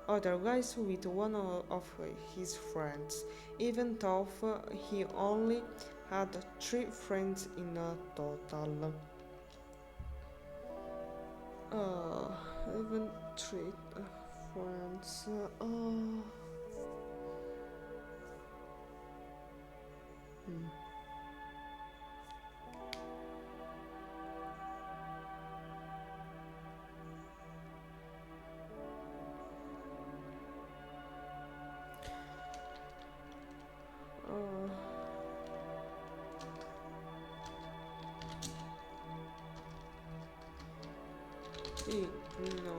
other guys with one of his friends, even though he only had 3 friends in total. Uh, even 3 friends. Hmm. Uh, he no.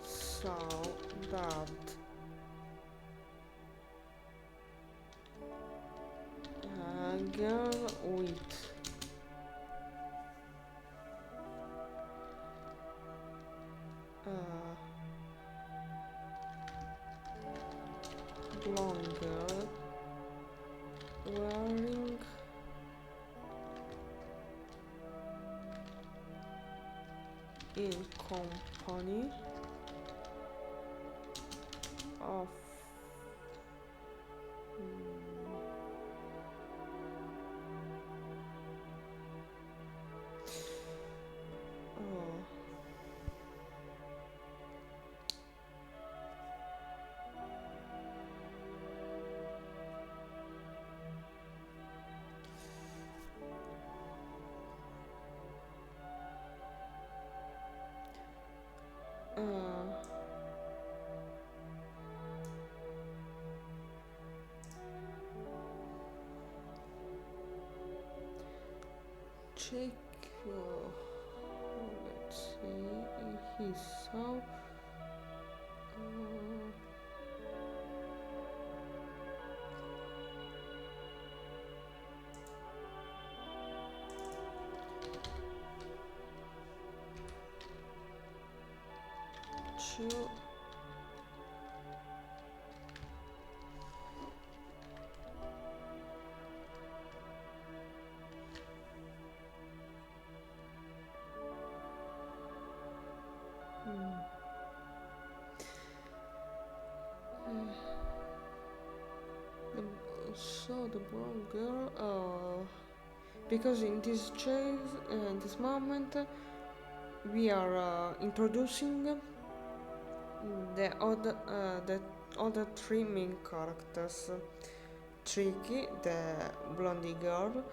So that girl with uh, blonde girl wearing in company of oh, uh, check let's see he saw two so the brown girl because in this chase in this moment we are introducing the other 3 main characters. Tricky, the blondie girl,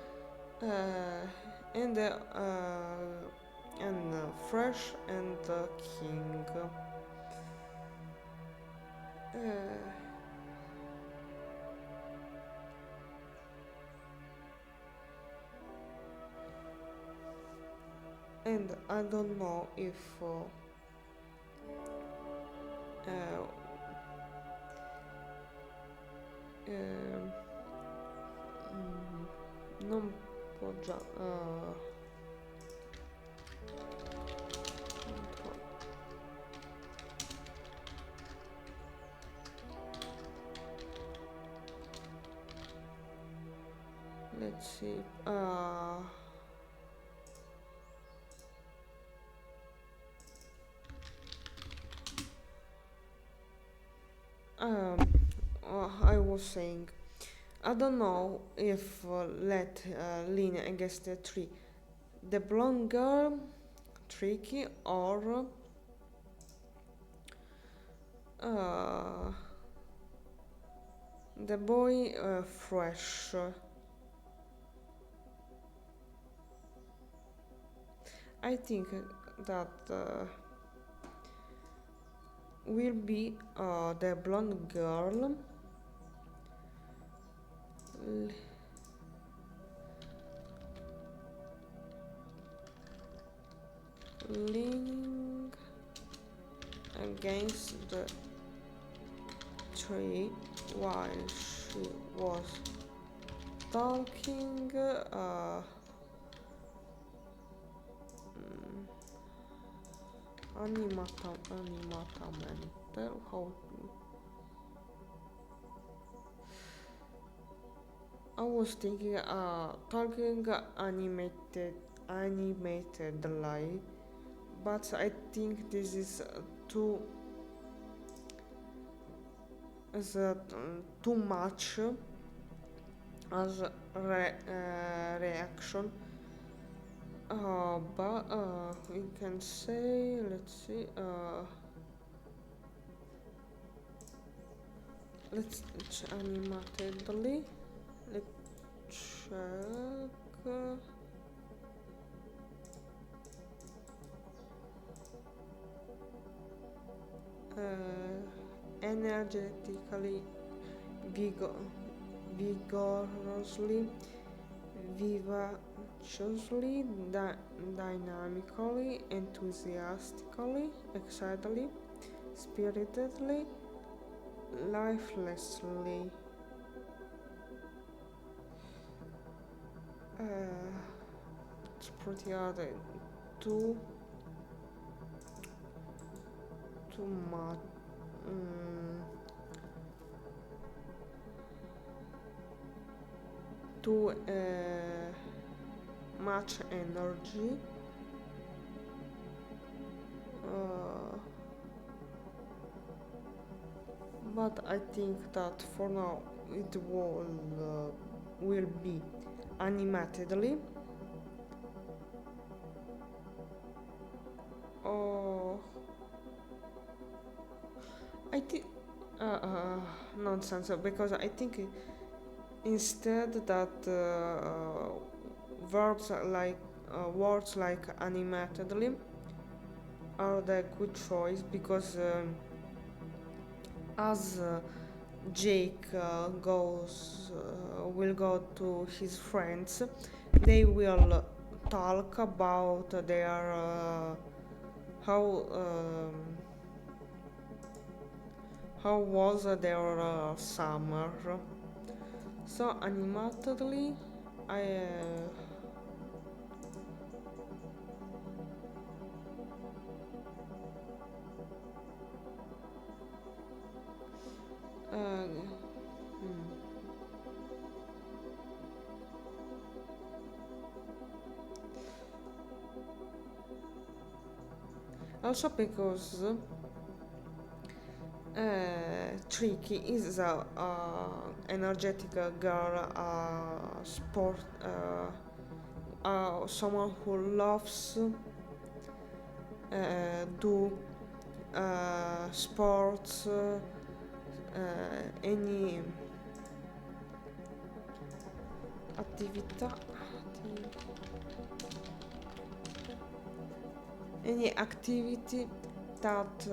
uh, and Fresh and King. Uh, and I don't know if uh, non può già let's see um, was saying, I don't know if let lean against the tree. The blonde girl, tricky, or uh, the boy, fresh. I think that will be the blonde girl. L- Leaning against the tree while she was talking. Mm, animatamente. How? I was thinking, talking animated lie, but I think this is too much as reaction. But we can say, let's see, let's animatedly. Let's check. Energetically, vigorously, vivaciously, dynamically, enthusiastically, excitedly, spiritedly, lifelessly. It's pretty hard. Too, too much. Too much energy. Uh, but I think that for now it will be animatedly. Oh, I think nonsense, because I think instead that verbs like words like animatedly are the good choice, because as Jake will go to his friends, they will talk about their how how was their summer. So animatedly, I also because Tricky is a energetic girl, sport, someone who loves do sports, any attività, any activity that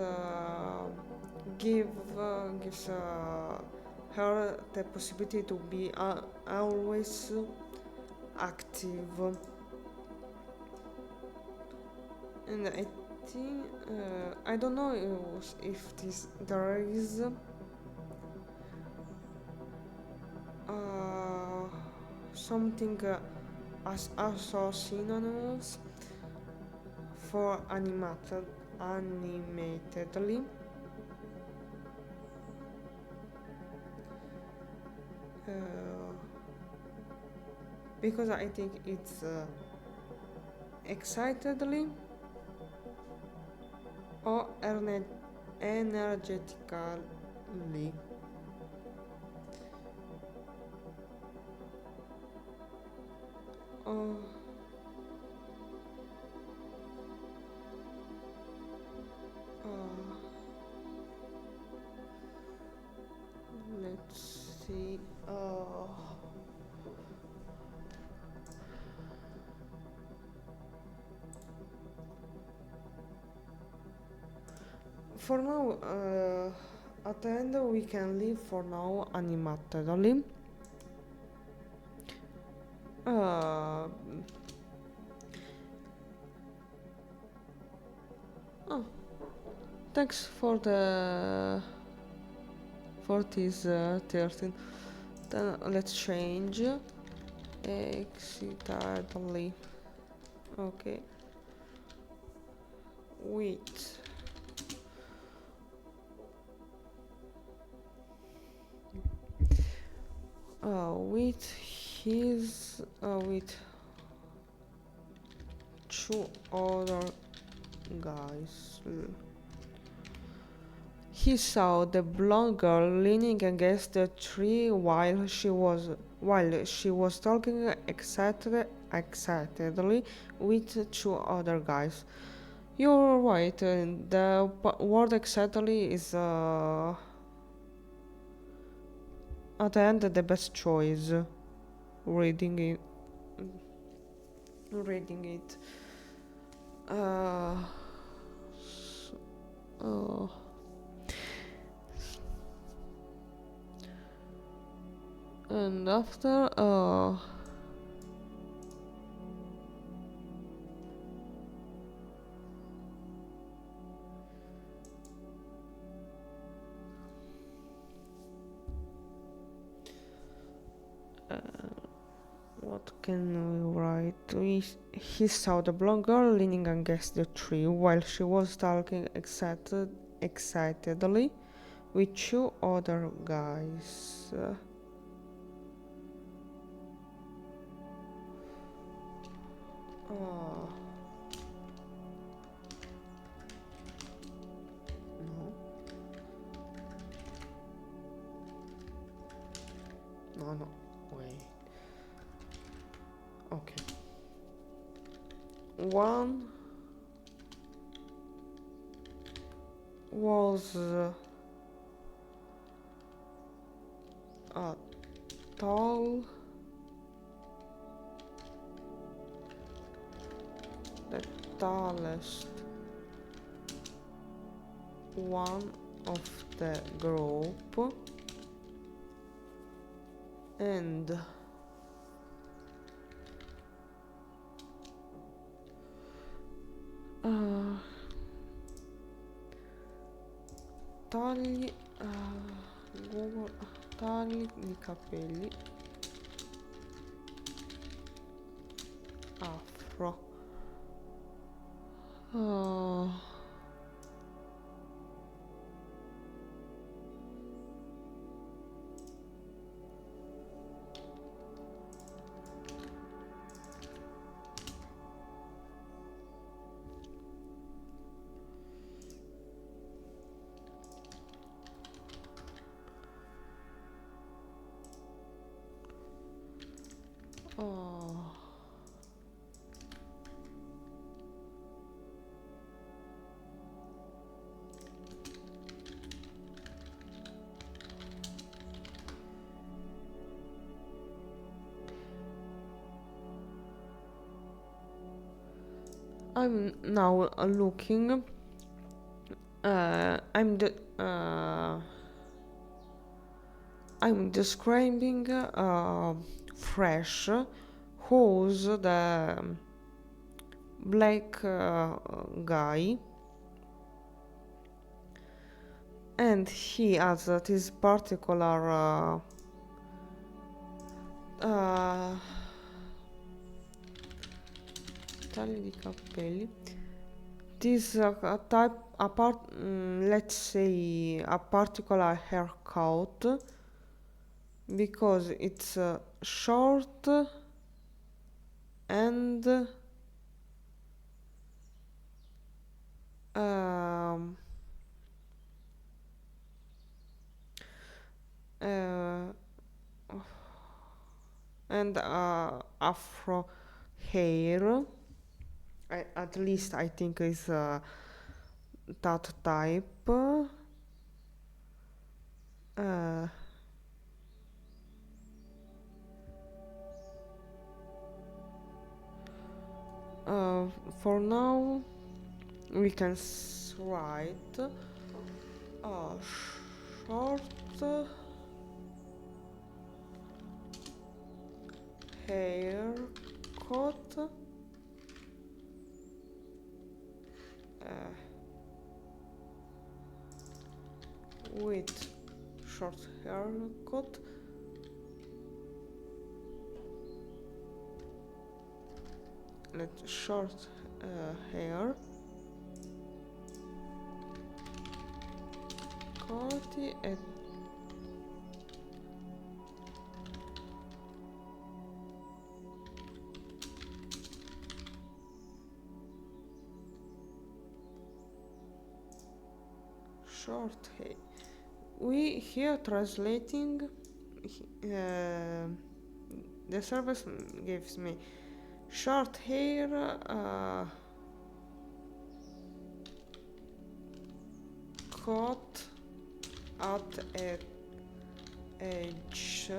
gives her the possibility to be always active. And I think I don't know if there is something as also synonyms for animatedly. Because I think it's excitedly or energetically. Uh, uh, let's see. For now, at the end, we can leave for now animatedly. Uh, oh, thanks for this 13. Then let's change excitedly. Okay. Wait. With two other guys. He saw the blonde girl leaning against the tree while she was talking excitedly with two other guys. You're right. The word excitedly is at the end the best choice. Reading it. Reading it. Uh, s- uh, and after what can we write? He saw the blonde girl leaning against the tree while she was talking excitedly with two other guys. Uh, no. No, no. Wait. Okay. One was a tall, the tallest one of the group, and tagli Google tagli di capelli afro. Uh, uh, I'm now looking. I'm the I'm describing fresh, who's the black guy, and he has this particular tagli di capelli. This type apart, let's say a particular haircut because it's short and um, uh, and afro hair. At least I think it's that type. Uh, uh, for now, we can write a short haircut. With short haircut. Let's short hair. Cut it. Short hair. We here translating. The service gives me short hair. Cut at edge.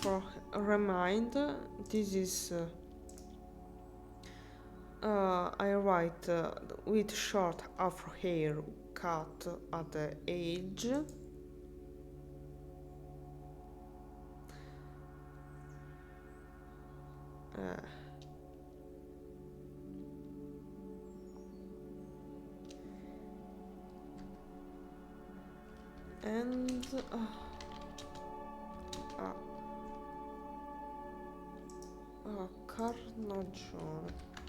For remind, this is I write with short afro hair cut at the edge. And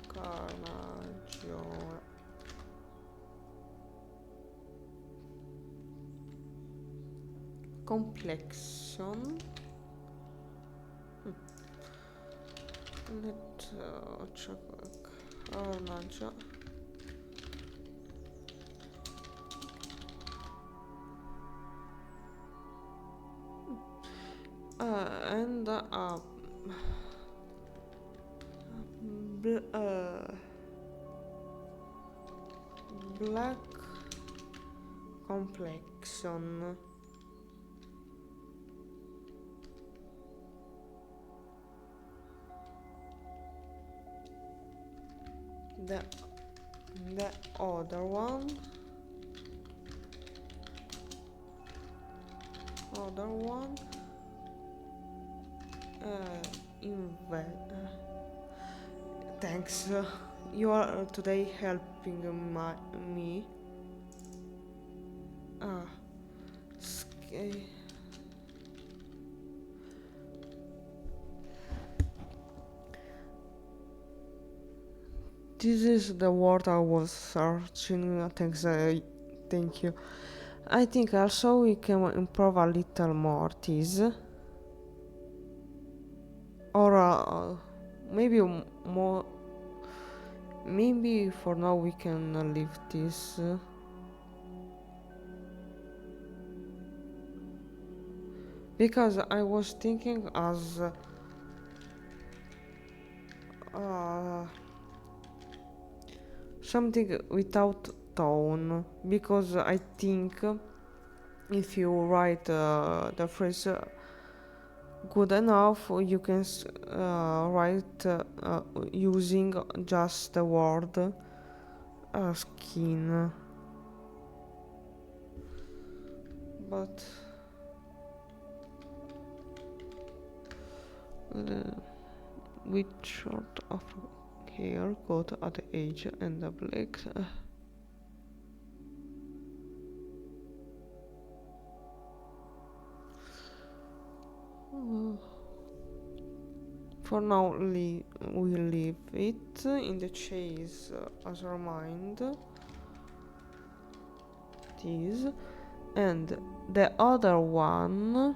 carnagione. Complexion. Let's check carnagione. And black complexion. The other one. Thanks. You are today helping me. This is the word I was searching. Thanks. Thank you. I think also we can improve a little more this. Or maybe more. Maybe for now we can leave this. Because I was thinking as something without tone, because I think if you write the phrase good enough, you can write using just the word skin. But with short of hair cut at the edge and the black. For now, we leave it in the chase as a reminder. This and the other one.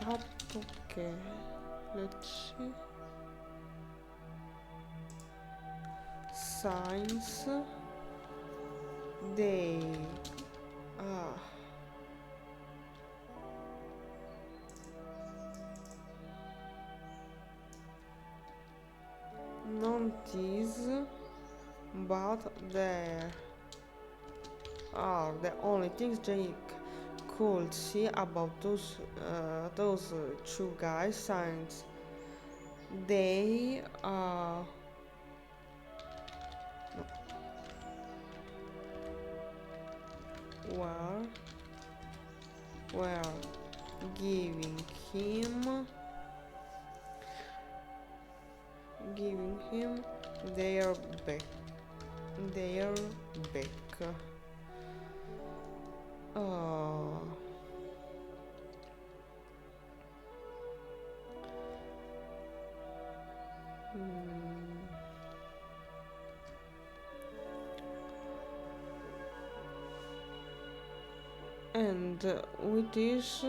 that okay. Let's see. Science. They notice, but there are the only things Jake could see about those two guys. Since they were were giving him their back their back. Uh, and with this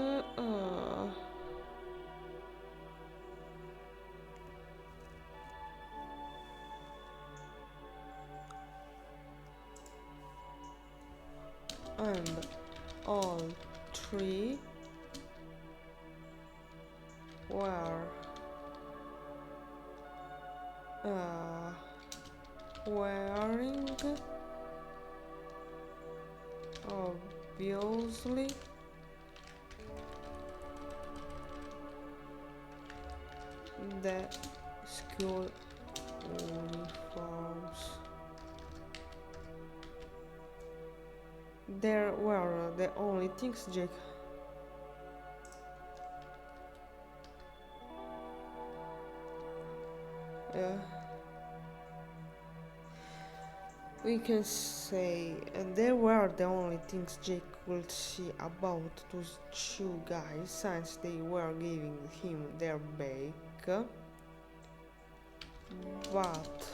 and all three were wearing obviously the school uniforms. There were the only things Jake we can say there were the only things Jake could see about those two guys since they were giving him their back. But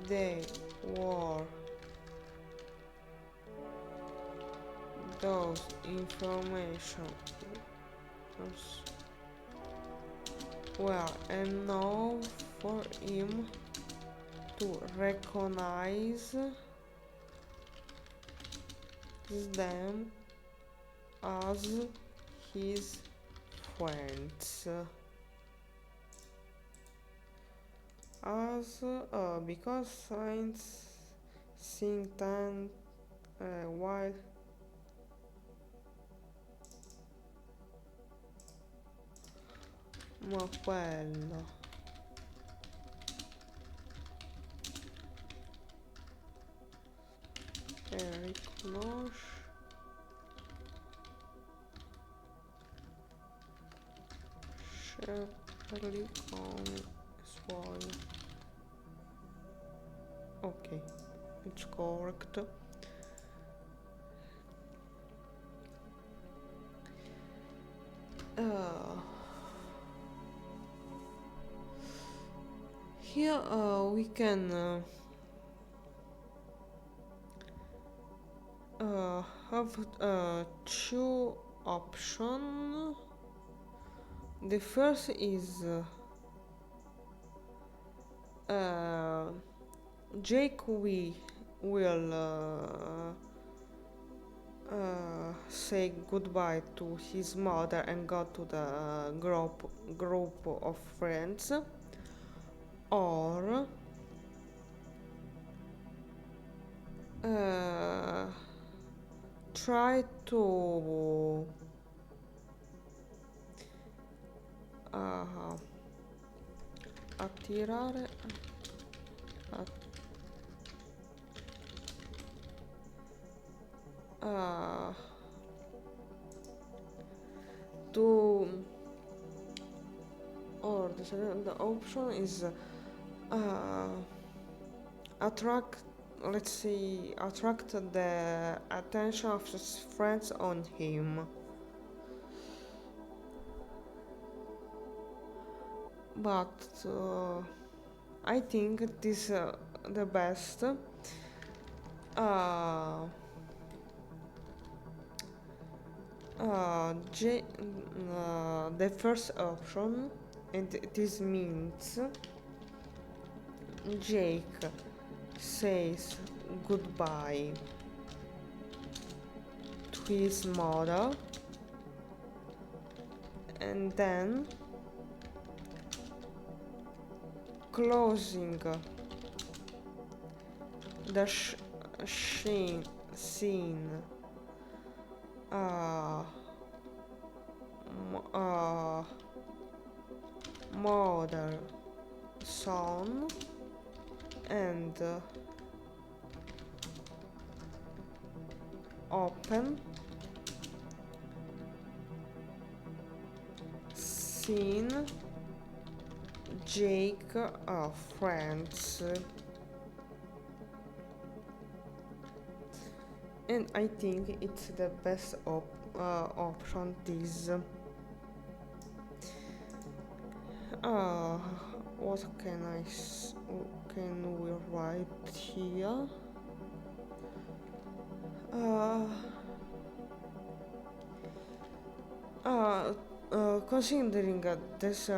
they were those information were enough for him to recognize them as his friends. As because science think that while ma quello riconosce Shirley come suoi. Okay, it's correct. Here we can have two options. The first is Jake will say goodbye to his mother and go to the group of friends, or try to attirare to or the second option is attract the attention of his friends on him. But I think this the best Uh, the first option, and this means Jake says goodbye to his mother, and then closing the scene uh, mother son and open scene Jake friends, and I think it's the best option. This what can we write here? Considering this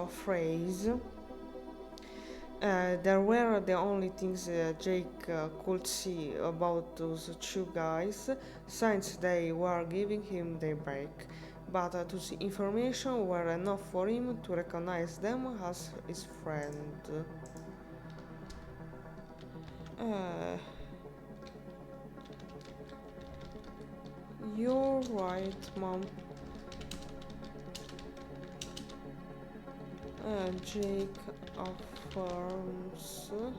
phrase, there were the only things Jake could see about those two guys since they were giving him the break, but those information were enough for him to recognize them as his friend. You're right, Mom. Jake affirmed to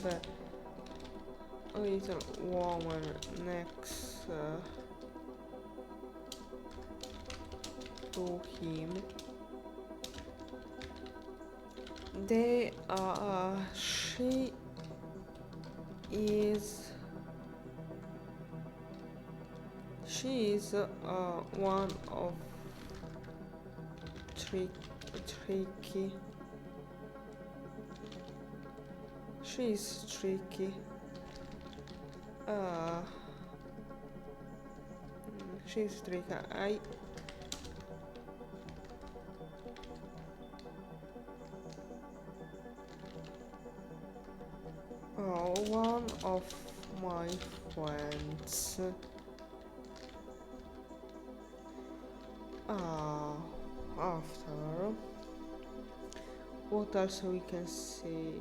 the little woman next to him. She is one of tricky. She's tricky. She's tricky. One of my friends. After, what else we can say?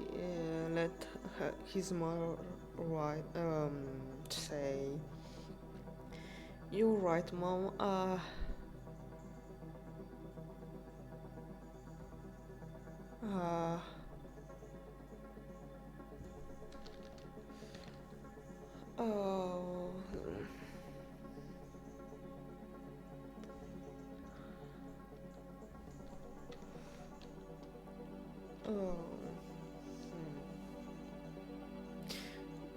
Let his mother say. You're right, Mom.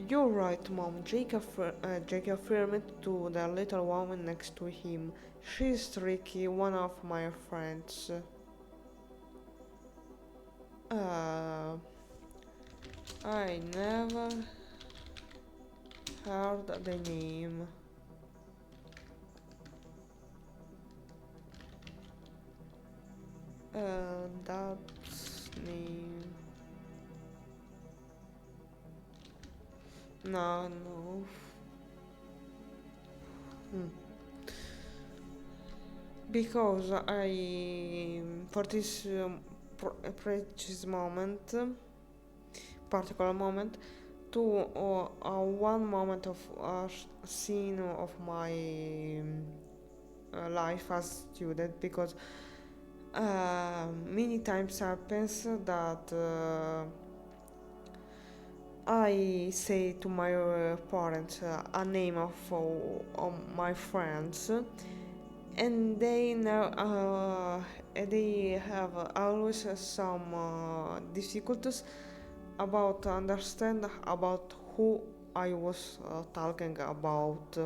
You're right, Mom. Jake affirmed to the little woman next to him. She's tricky, one of my friends. I never heard the name. That's name. No. Because for this precious moment, particular moment, to one moment of scene of my life as student, because many times happens that I say to my parents a name of my friends, and they know they have always some difficulties about understand about who I was talking about,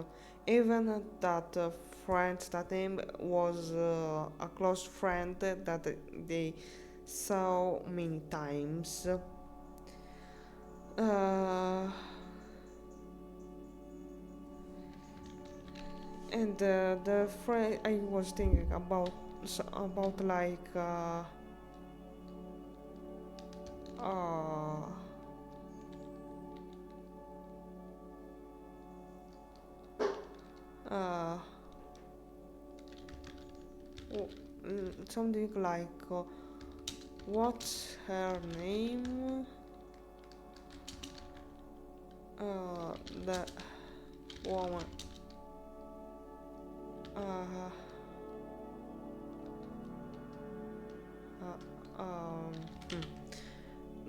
Even that friend, that name was a close friend that they saw many times. Uh, and the friend I was thinking about like uh, uh, something like what's her name? The woman. Uh, um,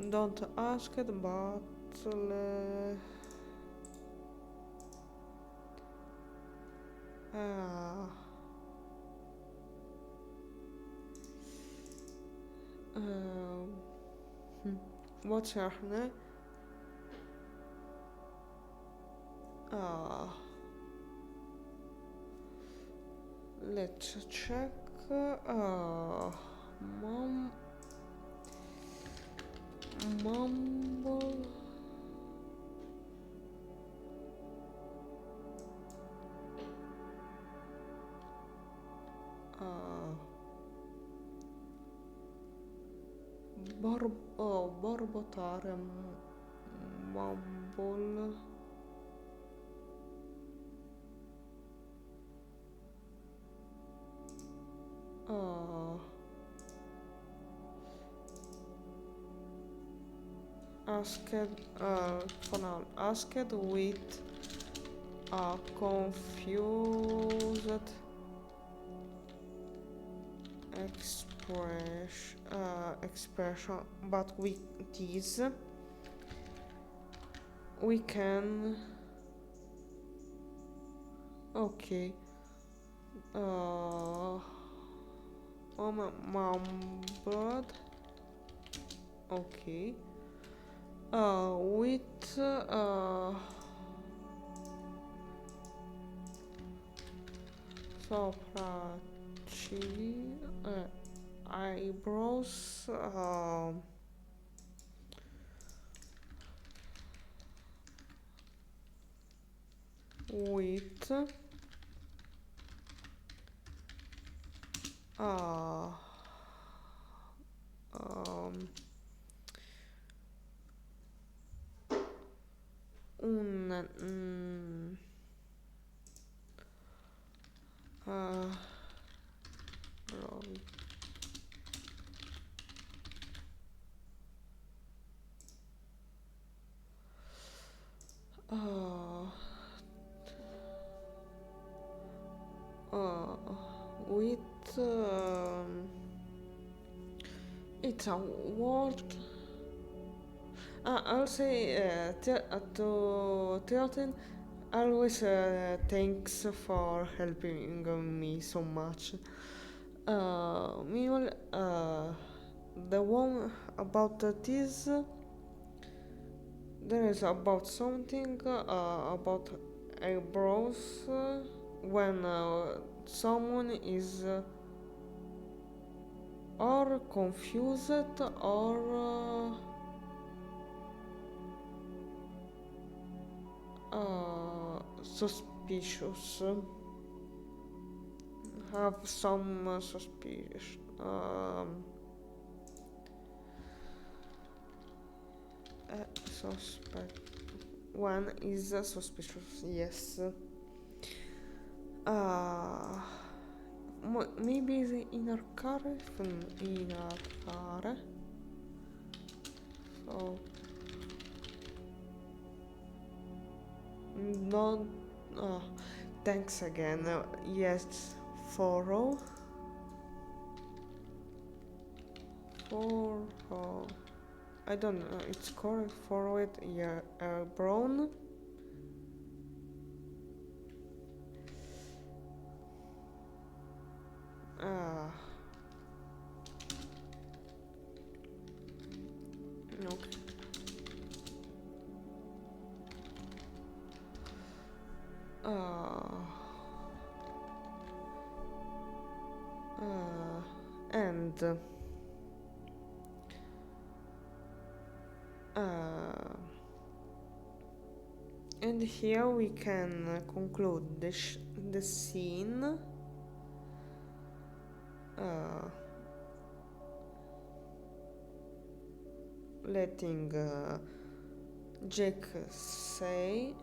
don't ask it, but uh, um, what's her name? Uh, let's check. Mom, mumble. Uh, Borbotare mumble. Asked, for now, asked with a confused expression, but with this we can. Okay. Mumbled. Okay. With sopracci eyebrows. With un with it's a word. I'll say to Teoten, always thanks for helping me so much. Meanwhile, the one about this, there is about something about eyebrows when someone is or confused or suspicious, have some suspicion. Suspect. One is suspicious. Yes. Maybe the inner car. Inner car. So not. Thanks again. Yes. Follow. For. I don't know. It's correct. Follow it. Yeah. Brown. Okay. and here we can conclude the scene. Letting Jack say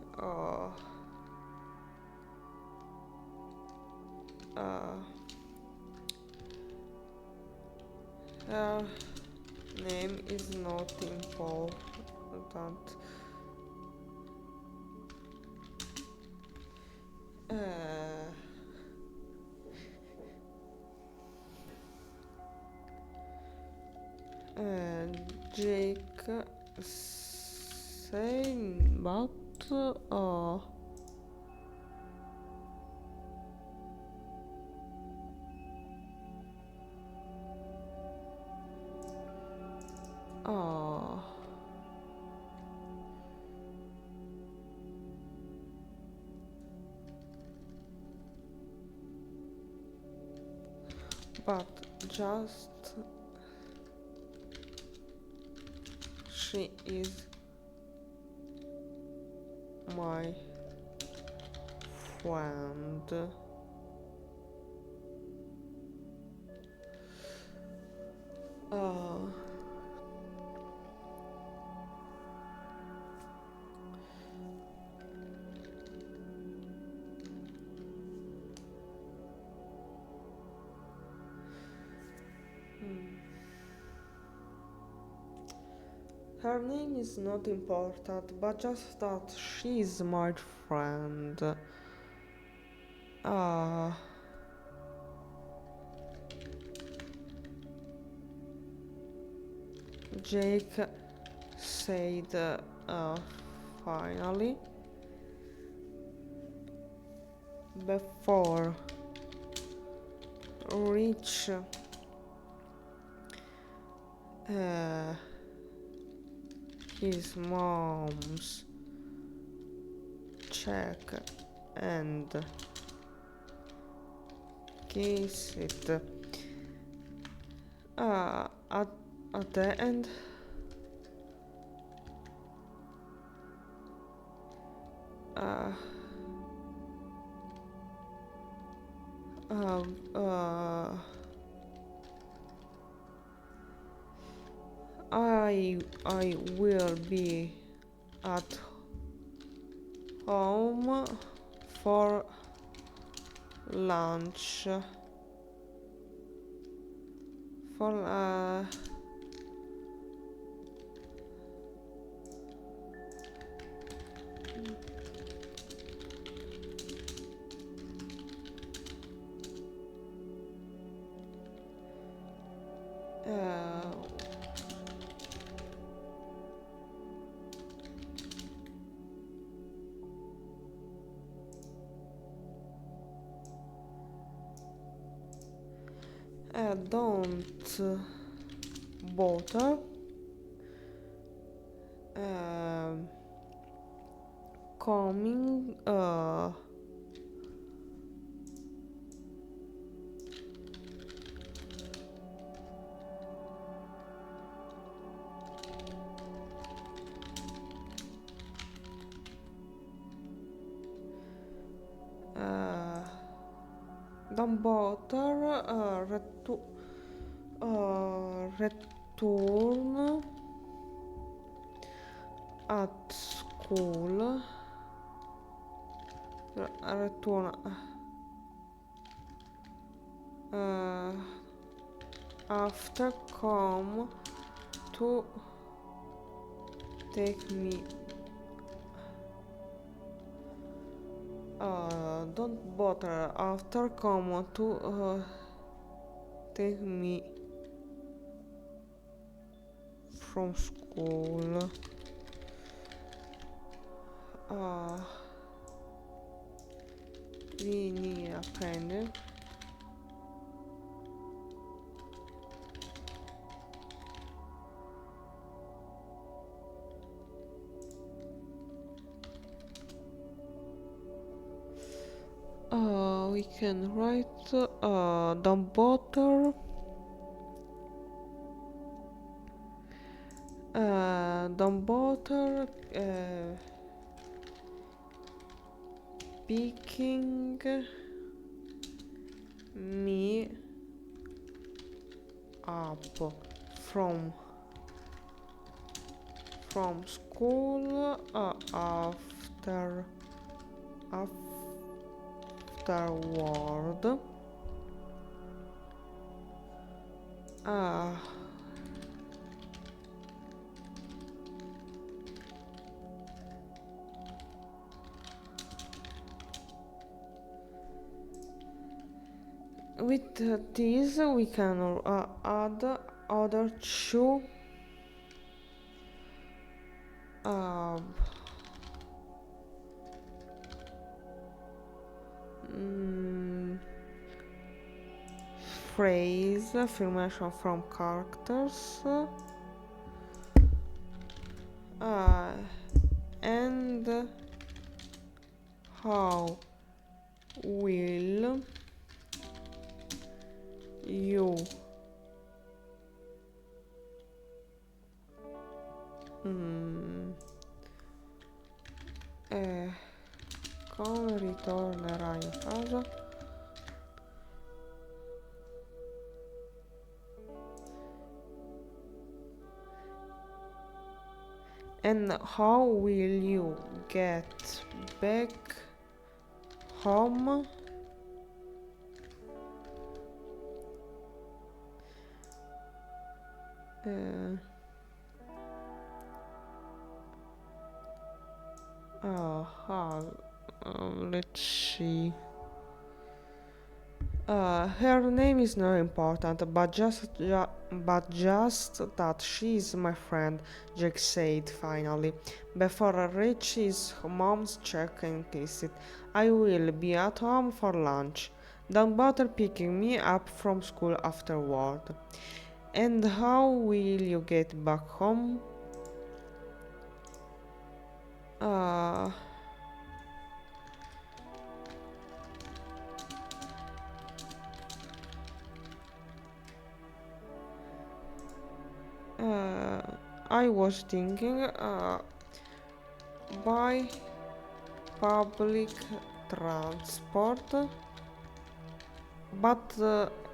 her name is not important. Jake saying but but just she is my friend. Her name is not important, but just that she is my friend. Jake said finally, before reach his mom's check and kiss it. At the end, I will be at home for lunch. Don't bother. Coming. Don't bother. Return at school. Return after come to take me. Don't bother after come to take me from school. Vieni a prendere. We can write don't bother Don't bother picking me up from school afterward. Uh, with this we can add other two phrase affirmation from characters and how will you come ritornerai a casa and how will you get back home let's see. Her name is not important, but just that she is my friend, Jack said finally. Before I reach his mom's check and kiss it, I will be at home for lunch. Don't bother picking me up from school afterward. And how will you get back home? I was thinking by public transport, but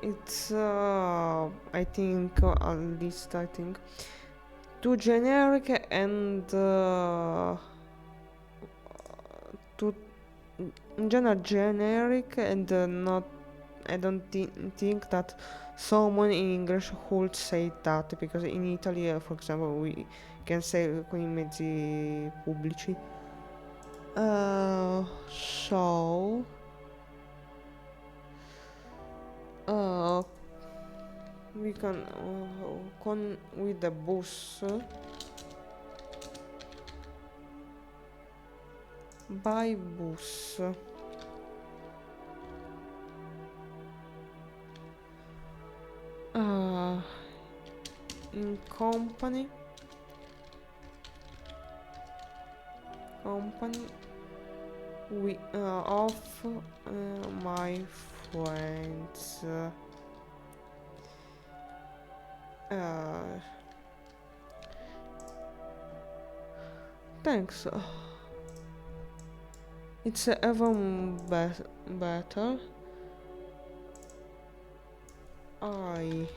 it's I think at least I think too generic and too in general generic and not. I don't think that someone in English would say that because in Italy, for example, we can say con i mezzi pubblici. So we can with the bus by bus. In company we of my friends. Thanks. It's even better. I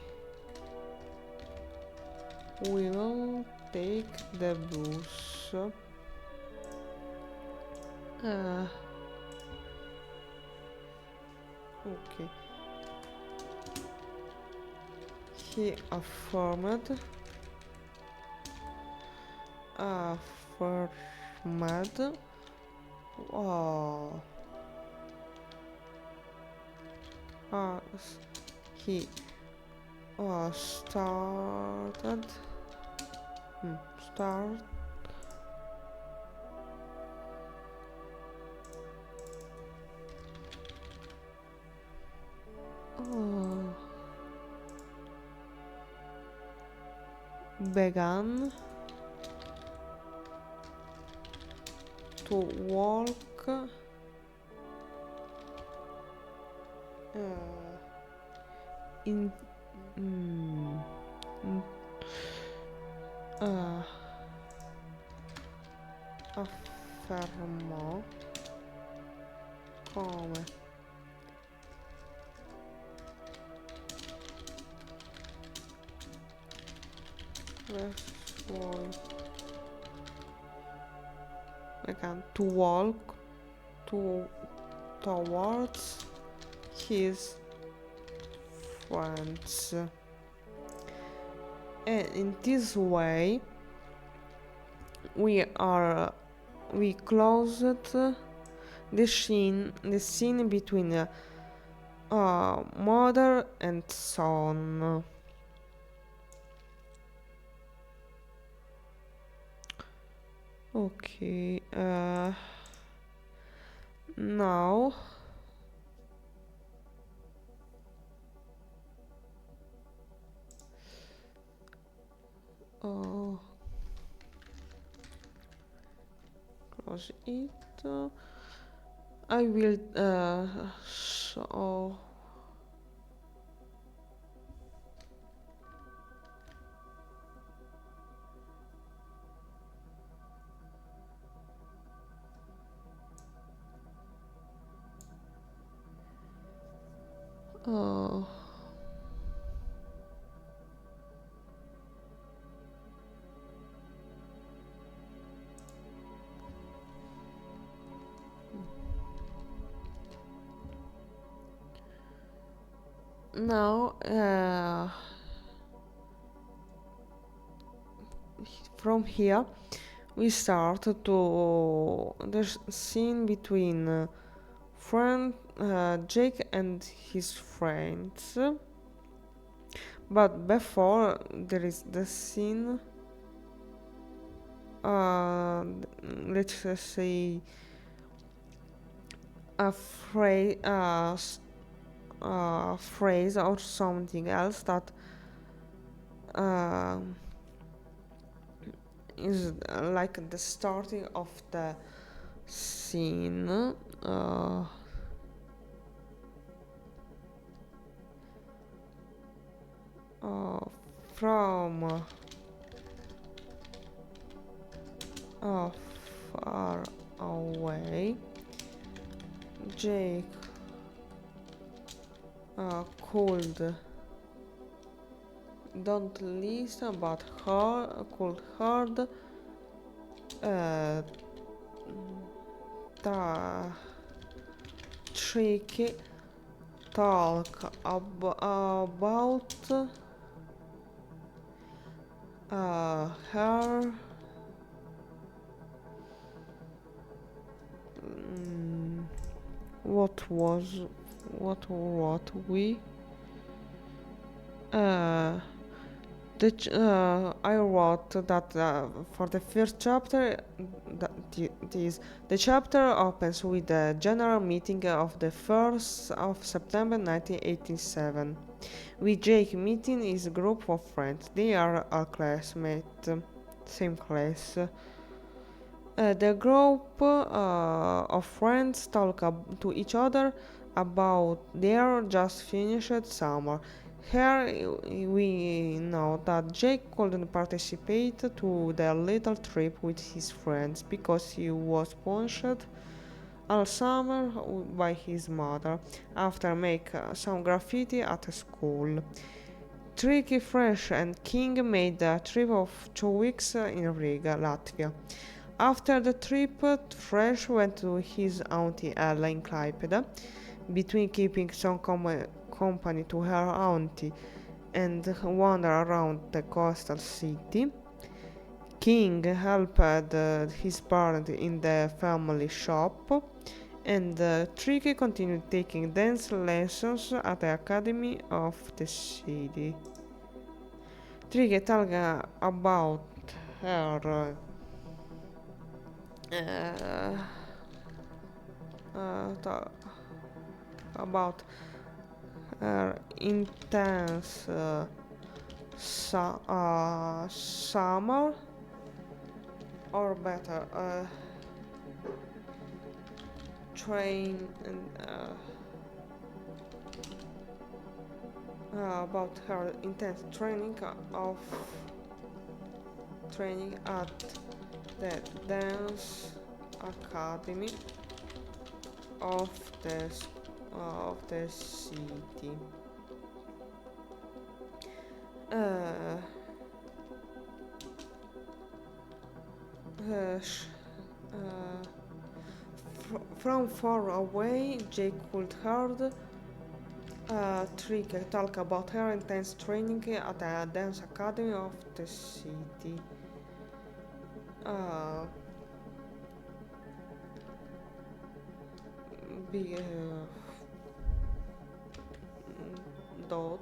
will take the bus. Okay. He affirmed. Oh. He started. Start. Began to walk uh, affermò come le suoi again to walk towards his friends, and in this way we closed the scene between mother and son. Okay, now close it. I will show now from here we start to the scene between Jake and his friends, but before there is the scene, let's just say a phrase or something else that is like the starting of the scene. From far away, Jake could don't listen but could heard the tricky talk about her what we I wrote that for the first chapter, the chapter opens with the general meeting of the 1st of September 1987. With Jake meeting his group of friends. They are our classmates, same class. The group of friends talk to each other about their just finished summer. Here we know that Jake couldn't participate to the little trip with his friends because he was punished all summer by his mother after make some graffiti at school. Tricky, Fresh and King made a trip of 2 weeks in Riga, Latvia. After the trip, Fresh went to his auntie Ella in Klaipeda. Between keeping some company to her auntie and wander around the coastal city, King helped his parents in the family shop, and Tricky continued taking dance lessons at the academy of the city. Tricky talked about her about her intense summer, or better, train and about her intense training at the dance academy of the city. From far away, Jake could heard Trick talk about her intense training at the dance academy of the city. Be, dot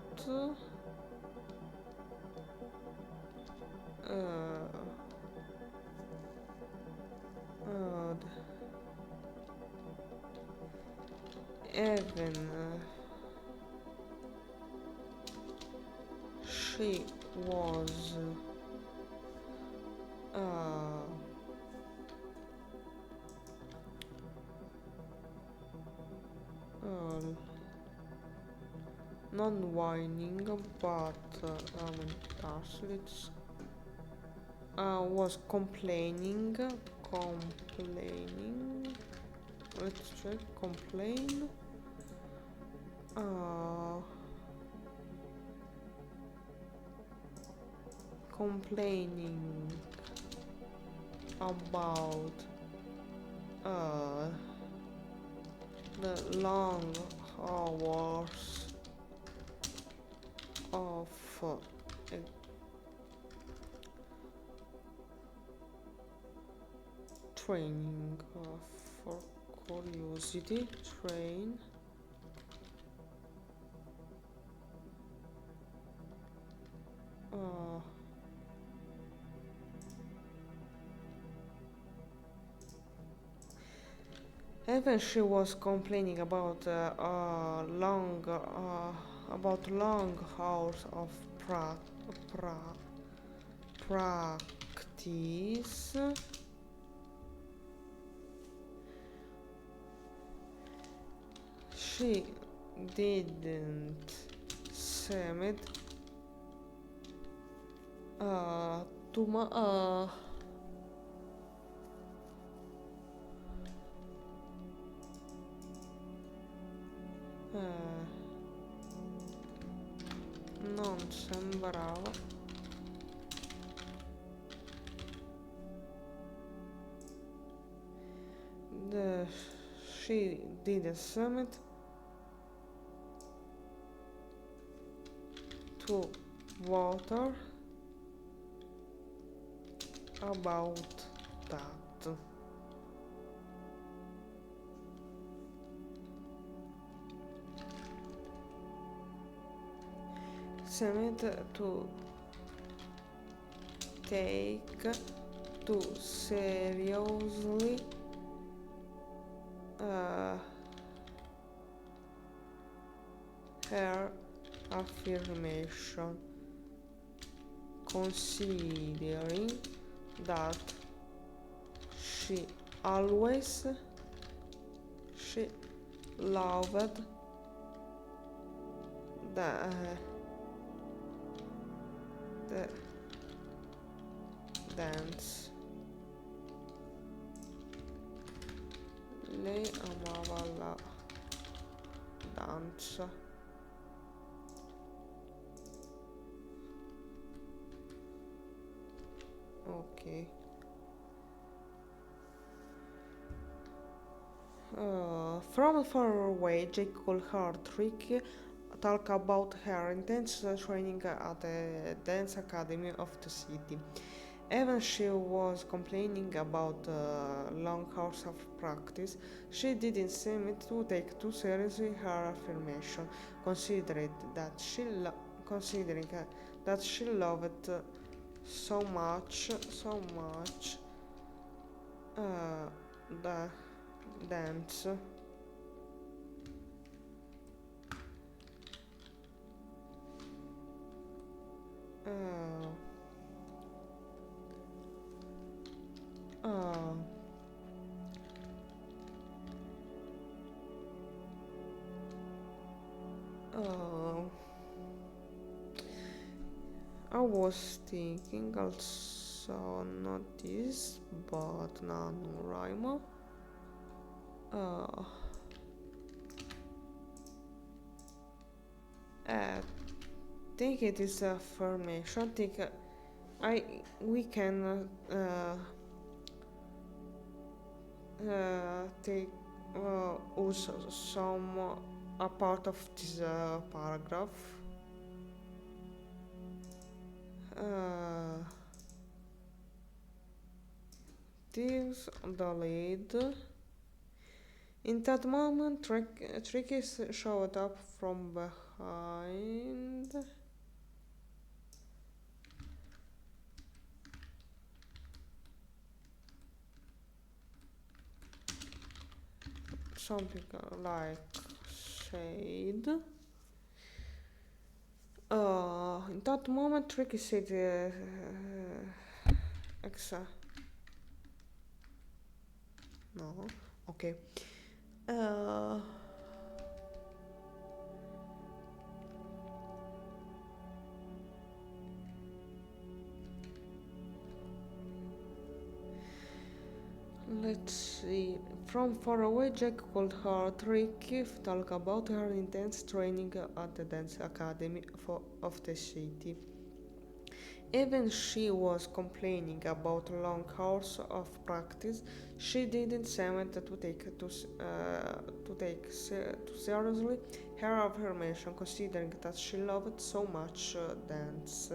even she was non-whining, but was complaining. Let's check. Complaining about the long hours of training for curiosity train. Even she was complaining about long hours of practice. She didn't seem too much. Non sembrava she did a summit to water about that. Summit to take too seriously her affirmation, considering that she always loved the dance. Lei amava la danza. Ok. From far away, Jake could hear Trick talk about her intense training at the dance academy of the city. Even she was complaining about long hours of practice, she didn't seem to take too seriously her affirmation, considering that she loved so much the dance. I was thinking also So not this, but NaNoWriMo. I think it is a formation. Think we can take also some a part of this paragraph. This the lead. In that moment, Tricky showed up from behind. Something like shade. In that moment, Tricky said, no, okay. Let's see. From far away, Jack called her Tricky, talk about her intense training at the dance academy of the city. Even she was complaining about long hours of practice. She didn't seem to take too seriously her affirmation, considering that she loved so much dance.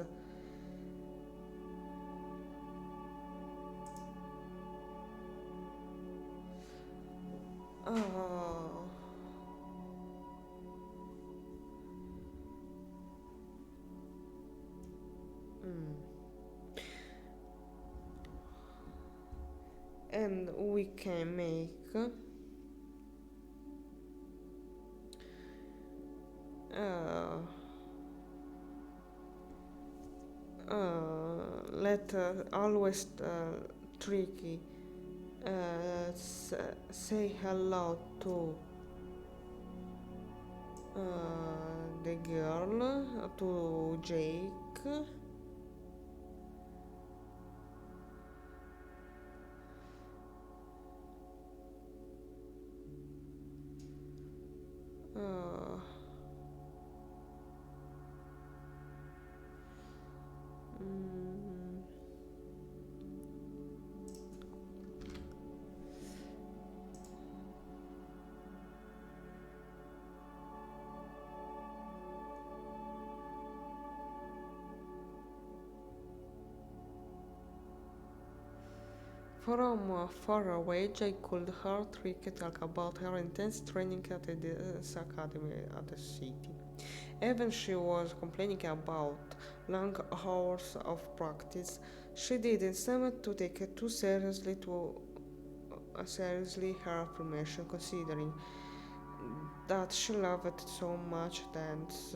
And we can make let always Tricky say hello to the girl, to Jake. From far away, Jake could hear Tricky talk about her intense training at the dance academy at the city. Even she was complaining about long hours of practice. She didn't seem to take it too seriously her affirmation, considering that she loved so much dance.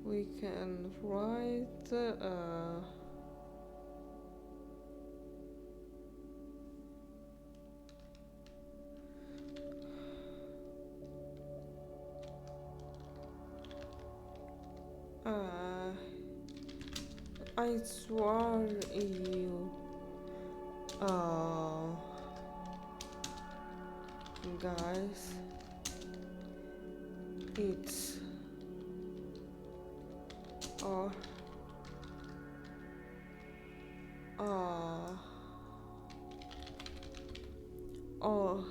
We can write I swear you guys, it's uh uh oh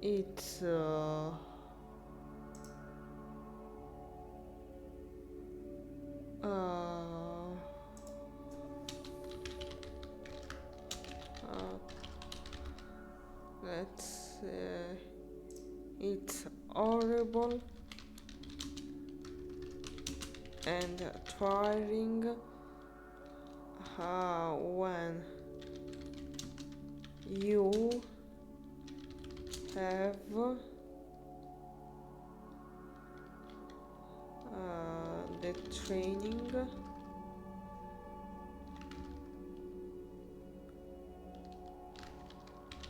it's let's say it's horrible and tiring when you have the training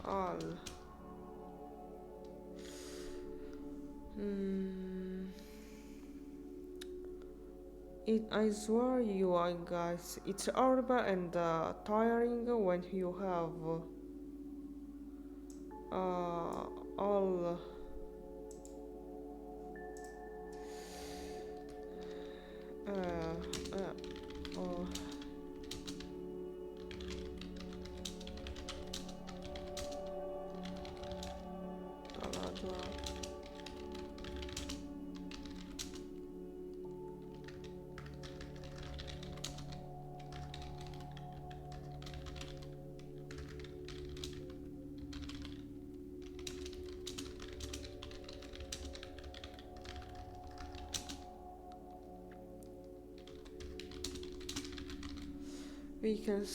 all I swear you guys, it's horrible and tiring when you have all oh, we can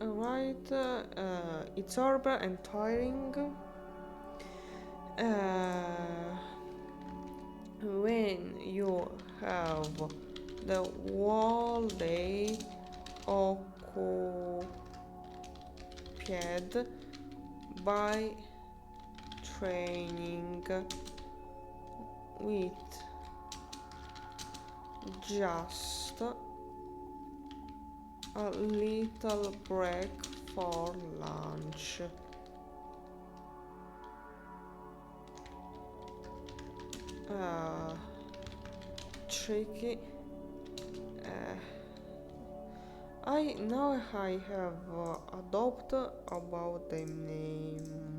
write it's horrible and tiring when you have the whole day occupied by training with just a little break for lunch. Tricky. I have adopted about the name.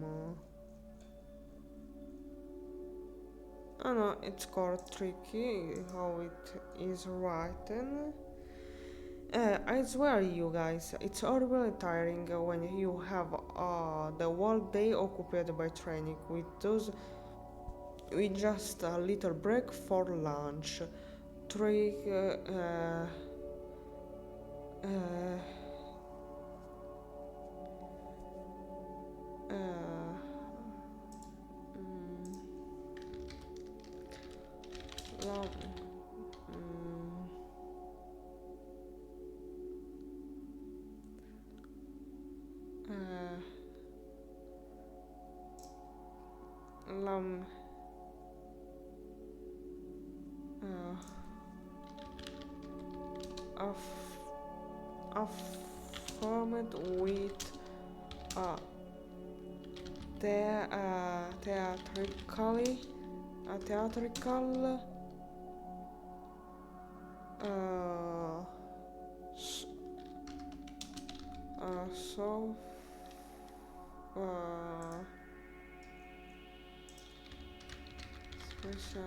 Oh no, it's called tricky how it is written. I swear you guys, it's horribly tiring when you have the whole day occupied by training with just a little break for lunch. Trick long, a format with theatrical so special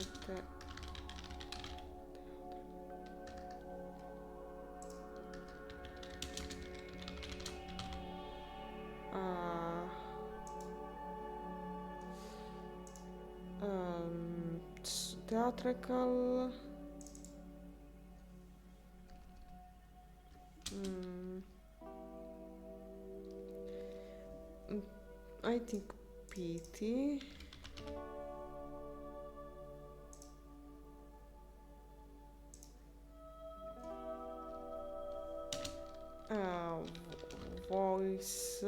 theatrical I think PT voice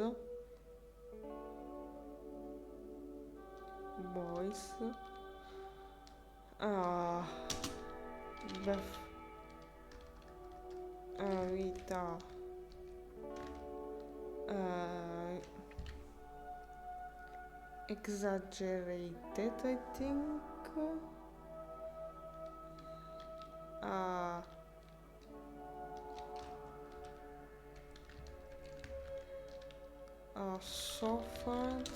vita exaggerated I think softened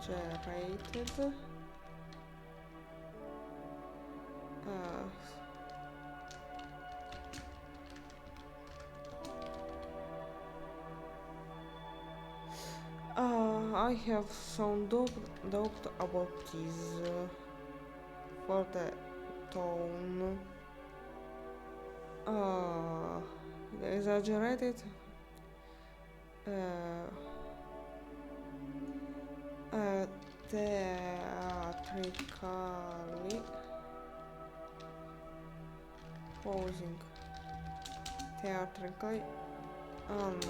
exaggerated. I have some doubt about this for the tone. Exaggerated. Theatrically posing. Theatrically hand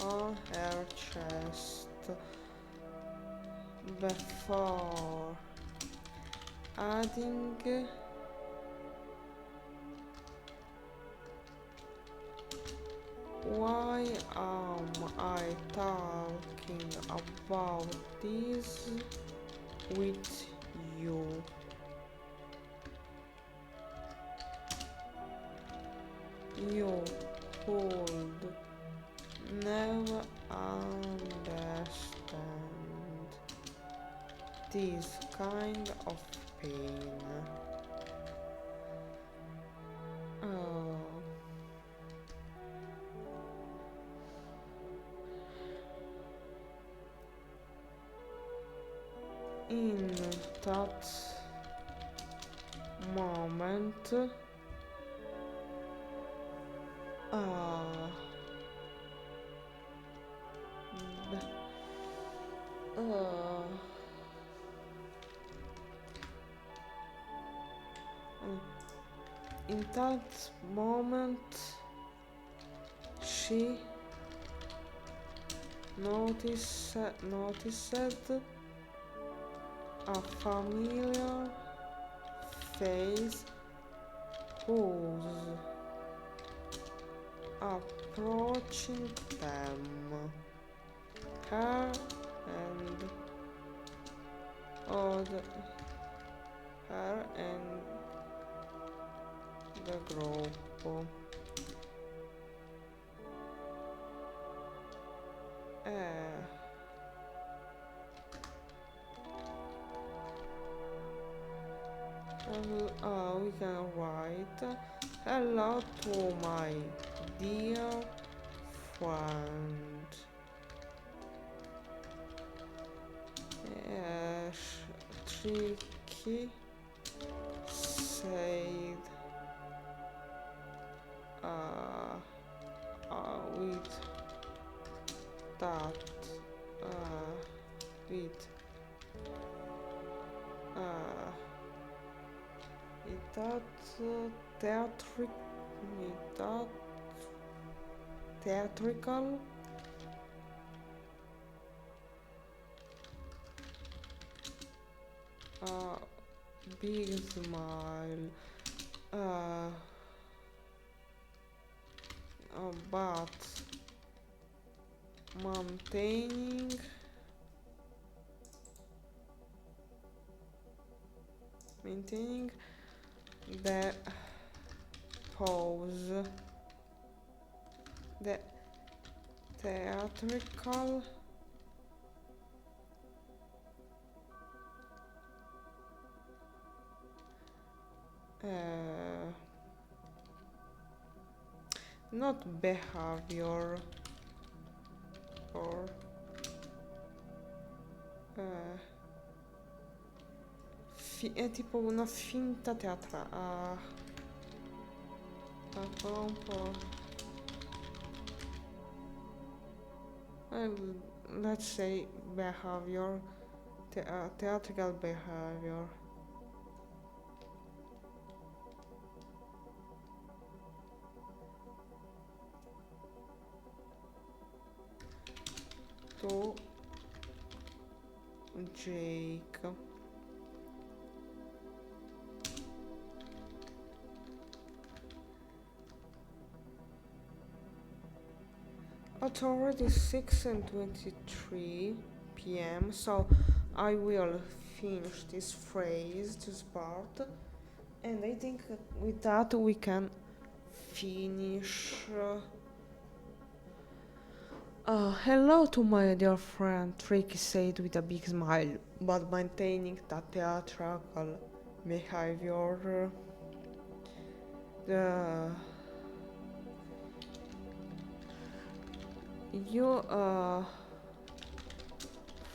on her chest before adding why am I talking about this with you? You would never understand this kind of pain. In that moment, in that moment, she noticed a familiar face who's approaching them. Her and the group. We can write hello to my dear friend. Tricky said with that with that theatrical big smile, but maintaining the pose, the theatrical not behavior or è tipo una finta teatrale. Un po'. Let's say behavior, theatrical behavior. To Jake. It's already 6:23 p.m. so I will finish this phrase, this part, and I think with that we can finish Hello to my dear friend, Tricky said with a big smile, but maintaining that theatrical behavior. Uh, you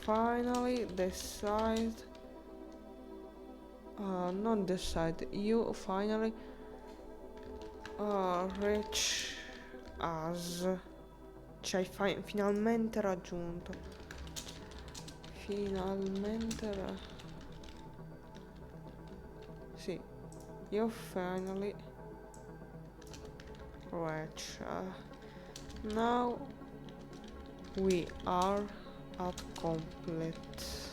finally decide, not decide, you finally reach us. Ci hai finalmente raggiunto. Sì, you finally reach. Now we are at complete.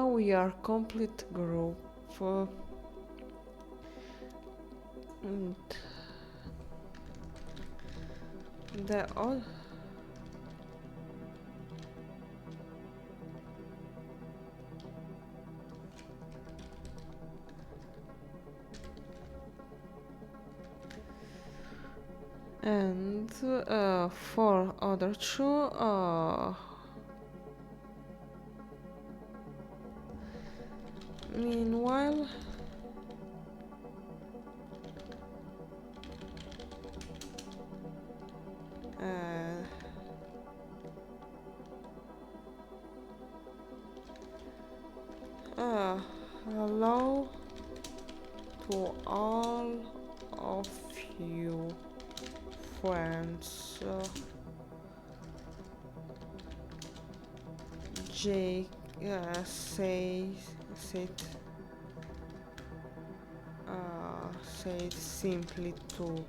We are complete group. And the all and for other two meanwhile hello to all of you friends. Jake said simply to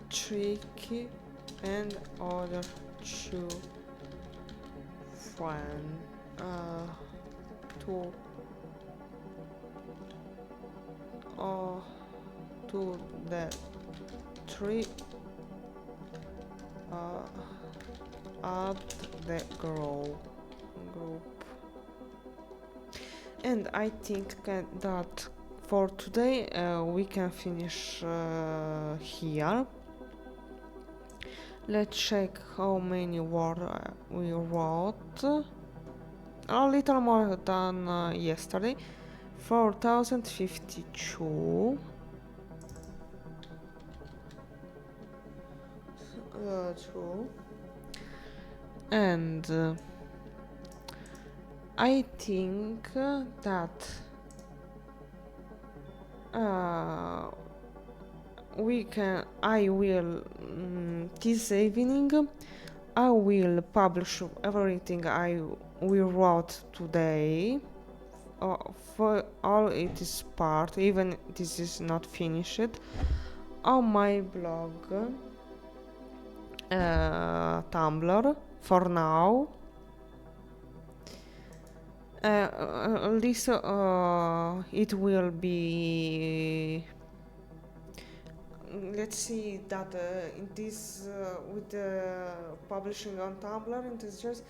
Tricky and other two friends to the three at the group. And I think that for today we can finish here. Let's check how many words we wrote. A little more than yesterday. 4052. True. And I think that I will this evening I will publish everything we wrote today for all its part, even this is not finished, on my blog Tumblr for now. At least it will be. Let's see that in this with the publishing on Tumblr in this just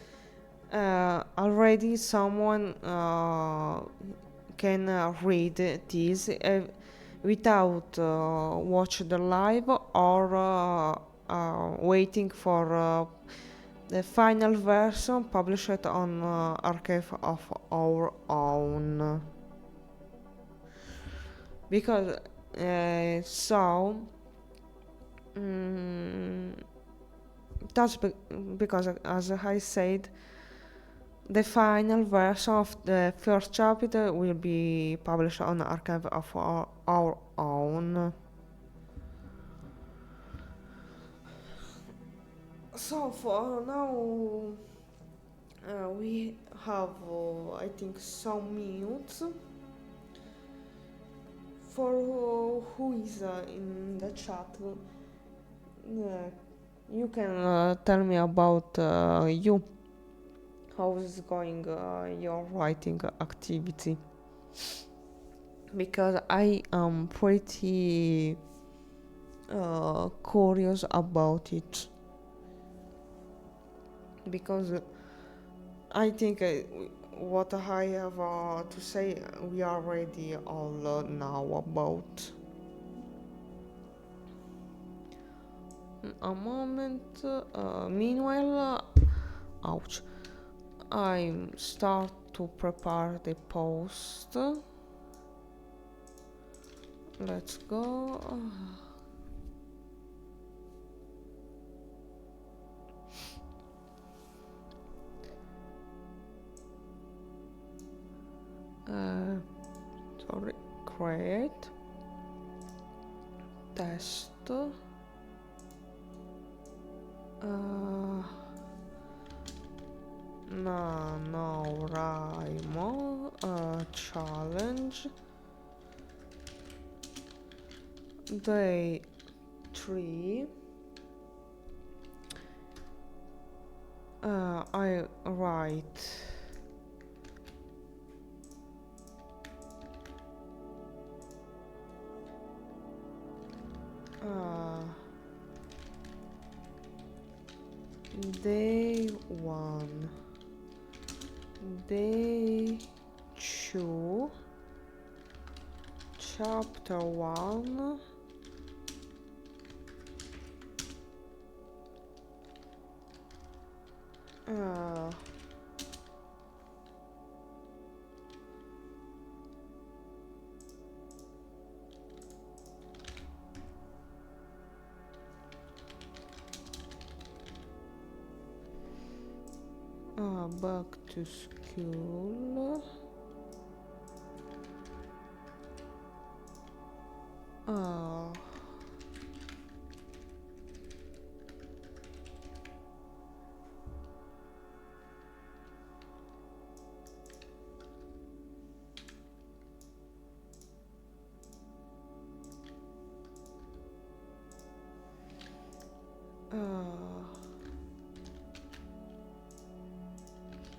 already someone can read this without watch the live or waiting for the final version published on archive of our own, because that's because as I said, the final version of the first chapter will be published on archive of our own. So for now we have I think some minutes for who is in the chat. You can tell me about you. How is going your writing activity? because I am pretty curious about it, because I think what I have to say we already all know about. A moment. Meanwhile, ouch. I start to prepare the post. Let's go. Sorry. Create. Test. NaNoWriMo challenge day 3. I write day 1, day 2, chapter 1, back to school.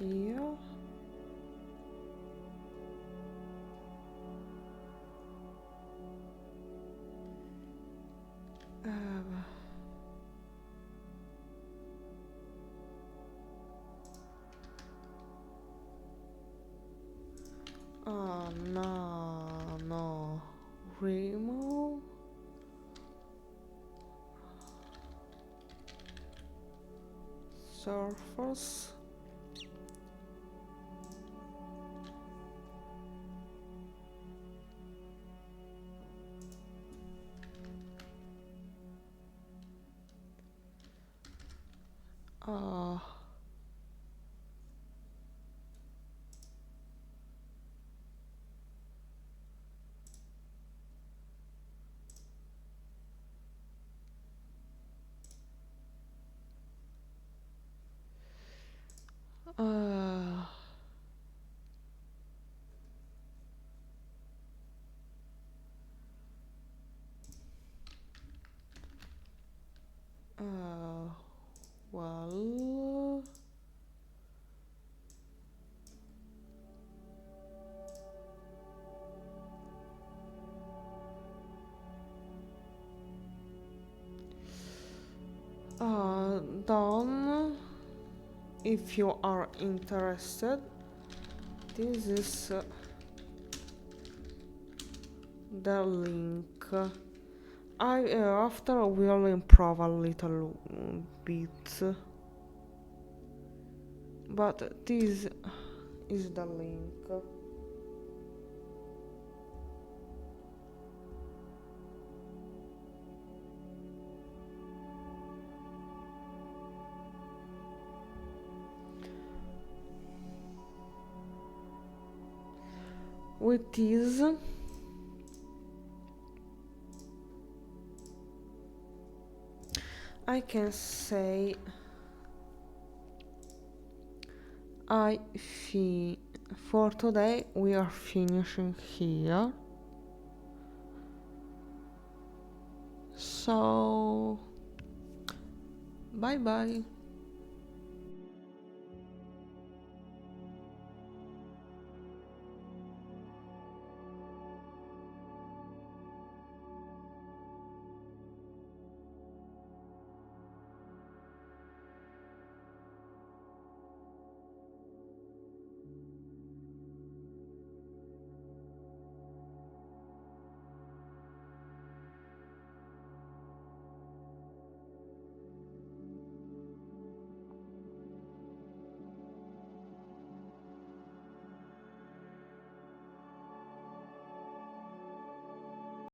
Here. NaNoWriMo. Surface. Well, done. If you are interested, this is the link. I after will improve a little bit, but this is the link. With this, I can say for today we are finishing here. So bye bye.